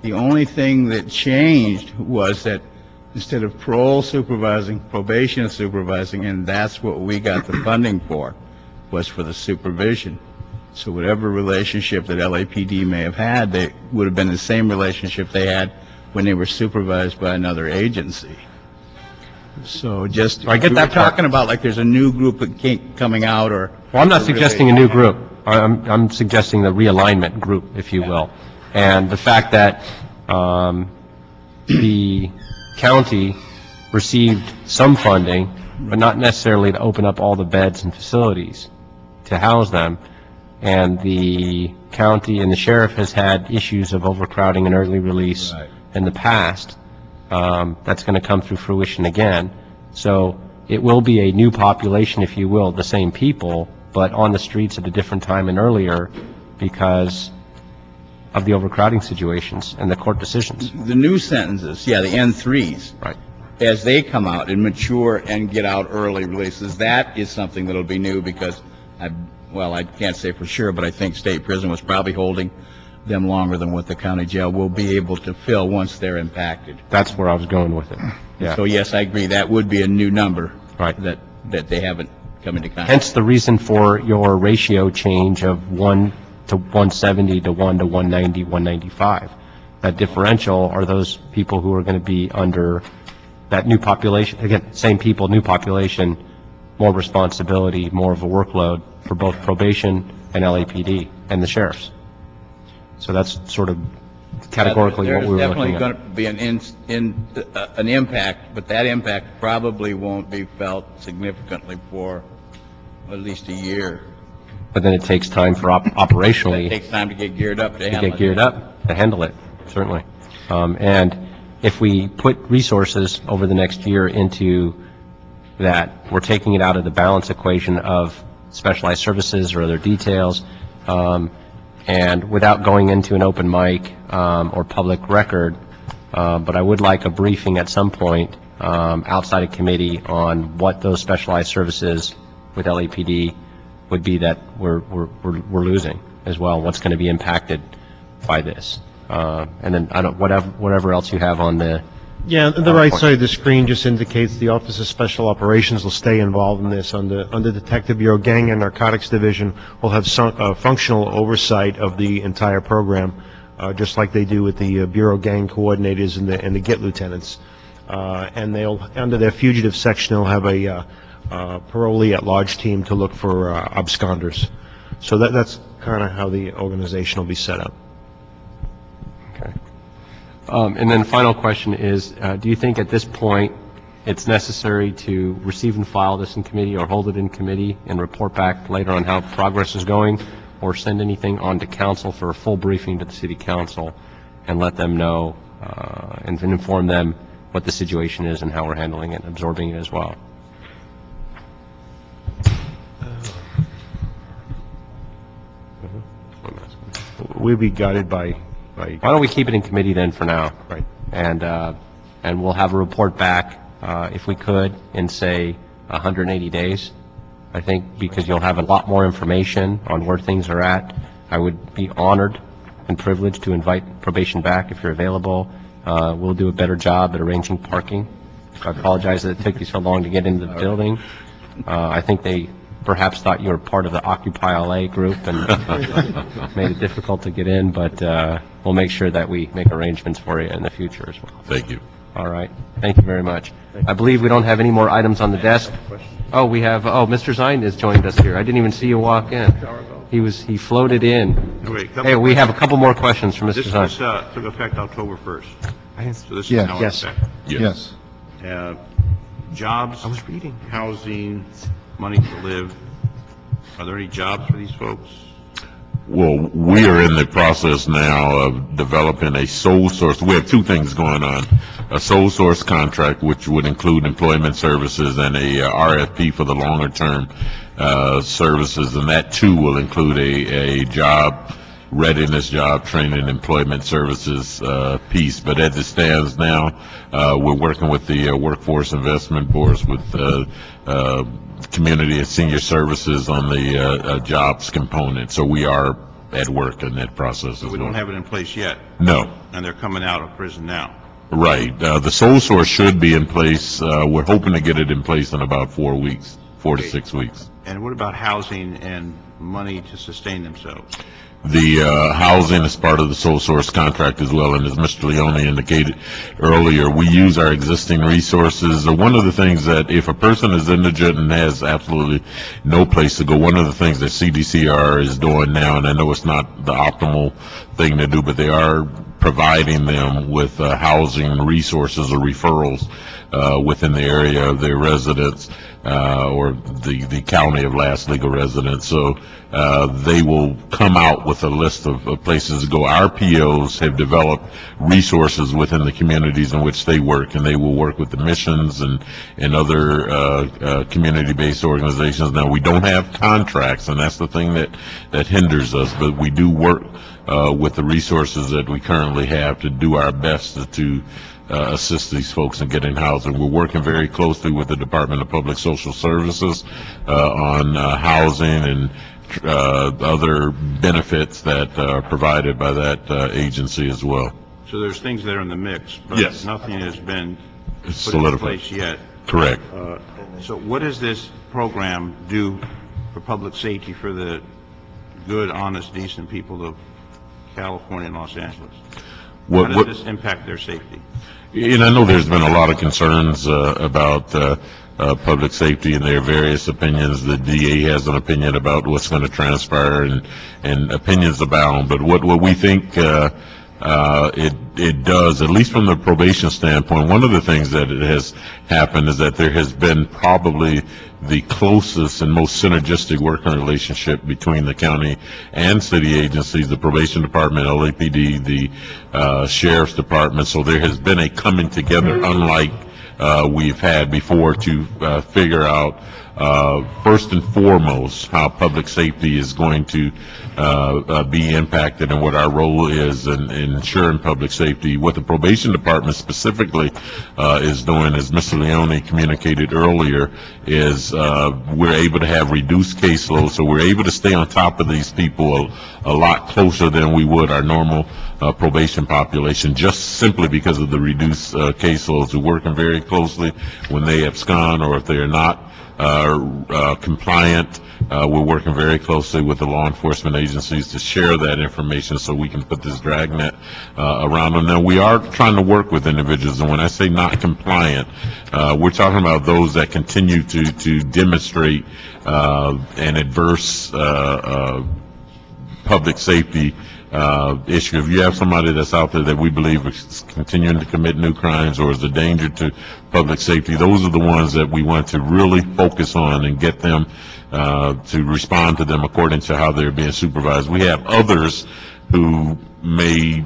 The only thing that changed was that instead of parole supervising, probation supervising, and that's what we got the funding for, was for the supervision. So whatever relationship that LAPD may have had, they would have been the same relationship they had when they were supervised by another agency. So just, I get that we're talking about like there's a new group coming out, or... Well, I'm not suggesting a new group. I'm suggesting the realignment group, if you will. And the fact that the county received some funding, but not necessarily to open up all the beds and facilities to house them, and the county and the sheriff has had issues of overcrowding and early release in the past. That's going to come through fruition again. So it will be a new population, if you will, the same people, but on the streets at a different time and earlier because of the overcrowding situations and the court decisions. The new sentences, the N3s. Right. As they come out and mature and get out early releases, that is something that'll be new because, I can't say for sure, but I think state prison was probably holding them longer than what the county jail will be able to fill once they're impacted. That's where I was going with it. Yeah. So yes, I agree, that would be a new number. Right. That they haven't come into contact. Hence the reason for your ratio change of 1 to 170 to 1 to 190, 195. That differential are those people who are going to be under that new population. Again, same people, new population, more responsibility, more of a workload for both probation and LAPD and the sheriffs. So that's sort of categorically what we were looking at. There's definitely going to be an impact, but that impact probably won't be felt significantly for at least a year. But then it takes time for operationally. It takes time to get geared up to handle it, certainly. And if we put resources over the next year into that, we're taking it out of the balance equation of specialized services or other details, and without going into an open mic or public record, but I would like a briefing at some point outside of committee on what those specialized services with LAPD would be that we're losing as well. What's going to be impacted by this, and then whatever else you have on the. Yeah, the right side of the screen just indicates the Office of Special Operations will stay involved in this. Under Detective Bureau Gang and Narcotics Division will have some functional oversight of the entire program, just like they do with the Bureau Gang coordinators and the GIT lieutenants. And they'll, under their fugitive section, they'll have a parolee at-large team to look for absconders. So that's kind of how the organization will be set up. And then final question is, do you think at this point it's necessary to receive and file this in committee or hold it in committee and report back later on how progress is going, or send anything on to council for a full briefing to the city council and let them know and inform them what the situation is and how we're handling it and absorbing it as well? We'll be guided by... Why don't we keep it in committee then for now? Right. And we'll have a report back, if we could, in, say, 180 days, I think, because you'll have a lot more information on where things are at. I would be honored and privileged to invite probation back if you're available. We'll do a better job at arranging parking. I apologize that it took you so long to get into the building. I think they perhaps thought you were part of the Occupy LA group and made it difficult to get in, but we'll make sure that we make arrangements for you in the future as well. Thank you. All right. Thank you very much. I believe we don't have any more items on the desk. Oh, we have, Mr. Zine has joined us here. I didn't even see you walk in. He floated in. Hey, we have a couple more questions from Mr. Zine. This took effect October 1st. So this is Yes. now in Yes. effect. Yes. Jobs, housing, money to live. Are there any jobs for these folks? Well, we are in the process now of developing a sole source. We have two things going on. A sole source contract, which would include employment services, and a RFP for the longer term services, and that too will include a job readiness, job training, employment services piece. But as it stands now, we're working with the workforce investment boards, with community and senior services on the jobs component. So we are at work in that process. So we don't have it in place yet, No. and they're coming out of prison now. Right. The sole source should be in place. We're hoping to get it in place in about 4 weeks, 4 to 6 weeks. And what about housing and money to sustain themselves? The housing is part of the sole source contract as well, and as Mr. Leone indicated earlier, we use our existing resources. One of the things that if a person is indigent and has absolutely no place to go, one of the things that CDCR is doing now, and I know it's not the optimal thing to do, but they are providing them with housing resources or referrals within the area of their residence or the county of last legal residence. So they will come out with a list of places to go. Our POs have developed resources within the communities in which they work, and they will work with the missions and other community-based organizations. Now, we don't have contracts, and that's the thing that hinders us, but we do work with the resources that we currently have to do our best to assist these folks in getting housing. We're working very closely with the Department of Public Social Services on housing and other benefits that are provided by that agency as well. So there's things that are in the mix, but Yes. nothing has been put in Solidified. place yet. Correct. So what does this program do for public safety for the good, honest, decent people of California and Los Angeles? How does this impact their safety? And I know there's been a lot of concerns about public safety, and there are various opinions. The DA has an opinion about what's going to transpire, and opinions abound. But what we think it does, at least from the probation standpoint, one of the things that it has happened is that there has been probably the closest and most synergistic working relationship between the county and city agencies, the probation department, LAPD, the sheriff's department. So there has been a coming together unlike we've had before to figure out first and foremost how public safety is going to be impacted and what our role is in ensuring public safety. What the probation department specifically is doing, as Mr. Leone communicated earlier, is we're able to have reduced caseload, so we're able to stay on top of these people a lot closer than we would our normal probation population, just simply because of the reduced caseloads. We're working very closely when they abscond or if they are not compliant. We're working very closely with the law enforcement agencies to share that information so we can put this dragnet around them. Now, we are trying to work with individuals, and when I say not compliant, we're talking about those that continue to demonstrate an adverse public safety issue. If you have somebody that's out there that we believe is continuing to commit new crimes or is a danger to public safety, those are the ones that we want to really focus on and get them to respond to them according to how they're being supervised. We have others who may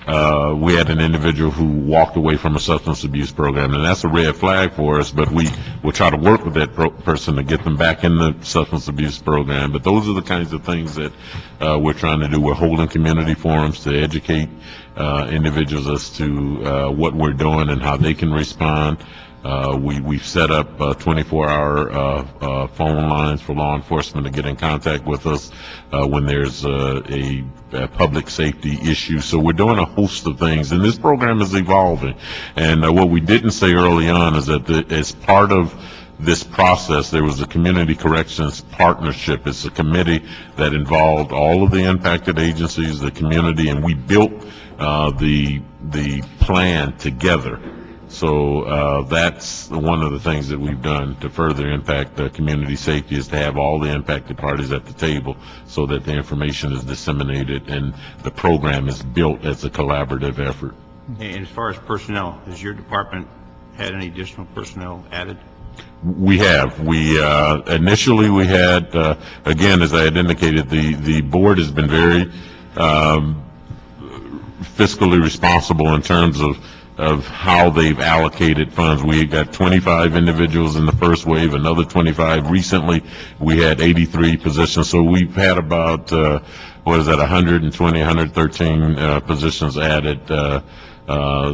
we had an individual who walked away from a substance abuse program, and that's a red flag for us, but we will try to work with that person to get them back in the substance abuse program. But those are the kinds of things that we're trying to do. We're holding community forums to educate individuals as to what we're doing and how they can respond. We've set up 24-hour phone lines for law enforcement to get in contact with us when there's a public safety issue. So we're doing a host of things, and this program is evolving. And what we didn't say early on is that as part of this process, there was a community corrections partnership. It's a committee that involved all of the impacted agencies, the community, and we built the plan together. So that's one of the things that we've done to further impact community safety, is to have all the impacted parties at the table so that the information is disseminated and the program is built as a collaborative effort. And as far as personnel, has your department had any additional personnel added? We have. We initially we had, again, as I had indicated, the board has been very fiscally responsible in terms of how they've allocated funds. We got 25 individuals in the first wave, another 25 recently. We had 83 positions, so we've had about 120, 113 positions added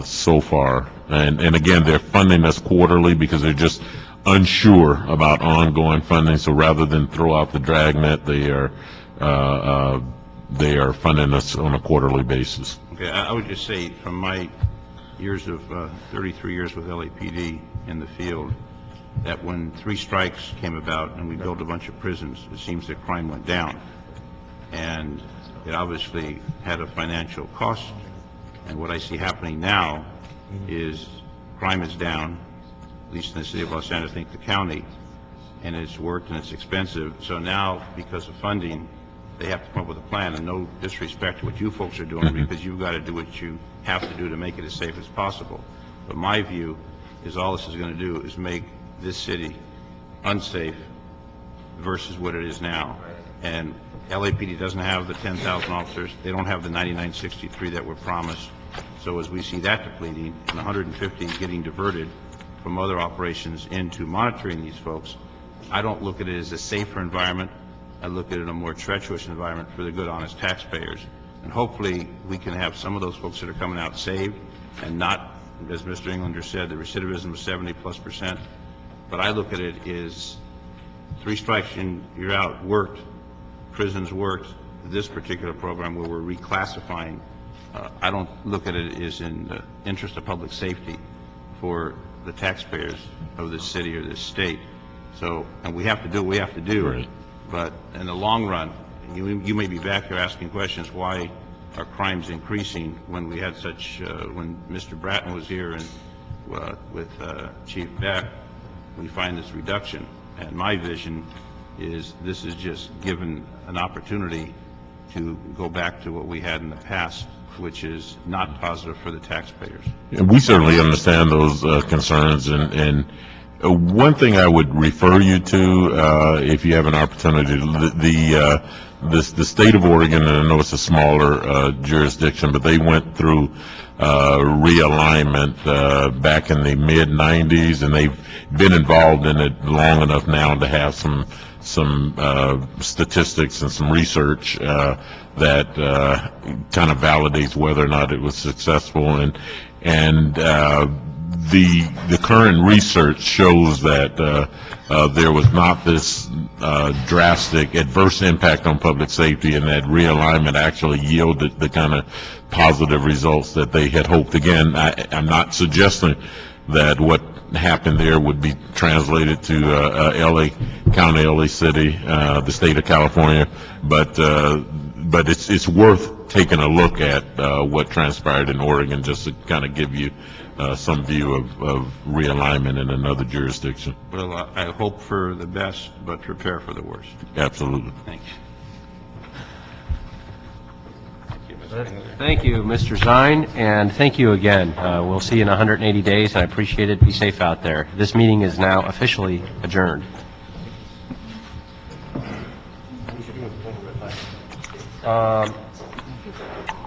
so far. And again, they're funding us quarterly because they're just unsure about ongoing funding. So rather than throw out the dragnet, they are funding us on a quarterly basis. Okay, I would just say from my years of 33 years with LAPD in the field, that when 3 strikes came about and we built a bunch of prisons, it seems that crime went down. And it obviously had a financial cost. And what I see happening now is crime is down, at least in the city of Los Angeles, I think the county, and it's worked and it's expensive. So now, because of funding, they have to come up with a plan, and no disrespect to what you folks are doing, because you've got to do what you have to do to make it as safe as possible. But my view is all this is going to do is make this city unsafe versus what it is now. And LAPD doesn't have the 10,000 officers. They don't have the 9963 that were promised. So as we see that depleting and 150 getting diverted from other operations into monitoring these folks, I don't look at it as a safer environment. I look at it as a more treacherous environment for the good, honest taxpayers. And hopefully we can have some of those folks that are coming out saved and not, as Mr. Englander said, the recidivism of 70+%. But I look at it as 3 strikes and you're out, worked, prisons worked. This particular program where we're reclassifying, I don't look at it as in the interest of public safety for the taxpayers of this city or this state. So, and we have to do what we have to do. Right. But in the long run, you may be back here asking questions, why are crimes increasing when we had such, when Mr. Bratton was here and with Chief Beck, we find this reduction. And my vision is this is just given an opportunity to go back to what we had in the past, which is not positive for the taxpayers. And we certainly understand those concerns, and one thing I would refer you to, if you have an opportunity, the state of Oregon, and I know it's a smaller jurisdiction, but they went through realignment back in the mid-'90s, and they've been involved in it long enough now to have some statistics and some research that kind of validates whether or not it was successful, and the current research shows that there was not this drastic adverse impact on public safety, and that realignment actually yielded the kind of positive results that they had hoped. Again, I'm not suggesting that what happened there would be translated to LA County, LA City, the state of California, but it's worth taking a look at what transpired in Oregon, just to kind of give you some view of realignment in another jurisdiction. Well, I hope for the best, but prepare for the worst. Absolutely. Thank you. Thank you, Mr. Zine, and thank you again. We'll see you in 180 days, and I appreciate it. Be safe out there. This meeting is now officially adjourned.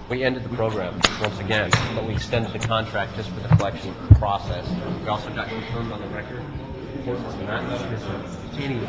We ended the program once again, but we extended the contract just for the collection process. We also got confirmed on the record. Any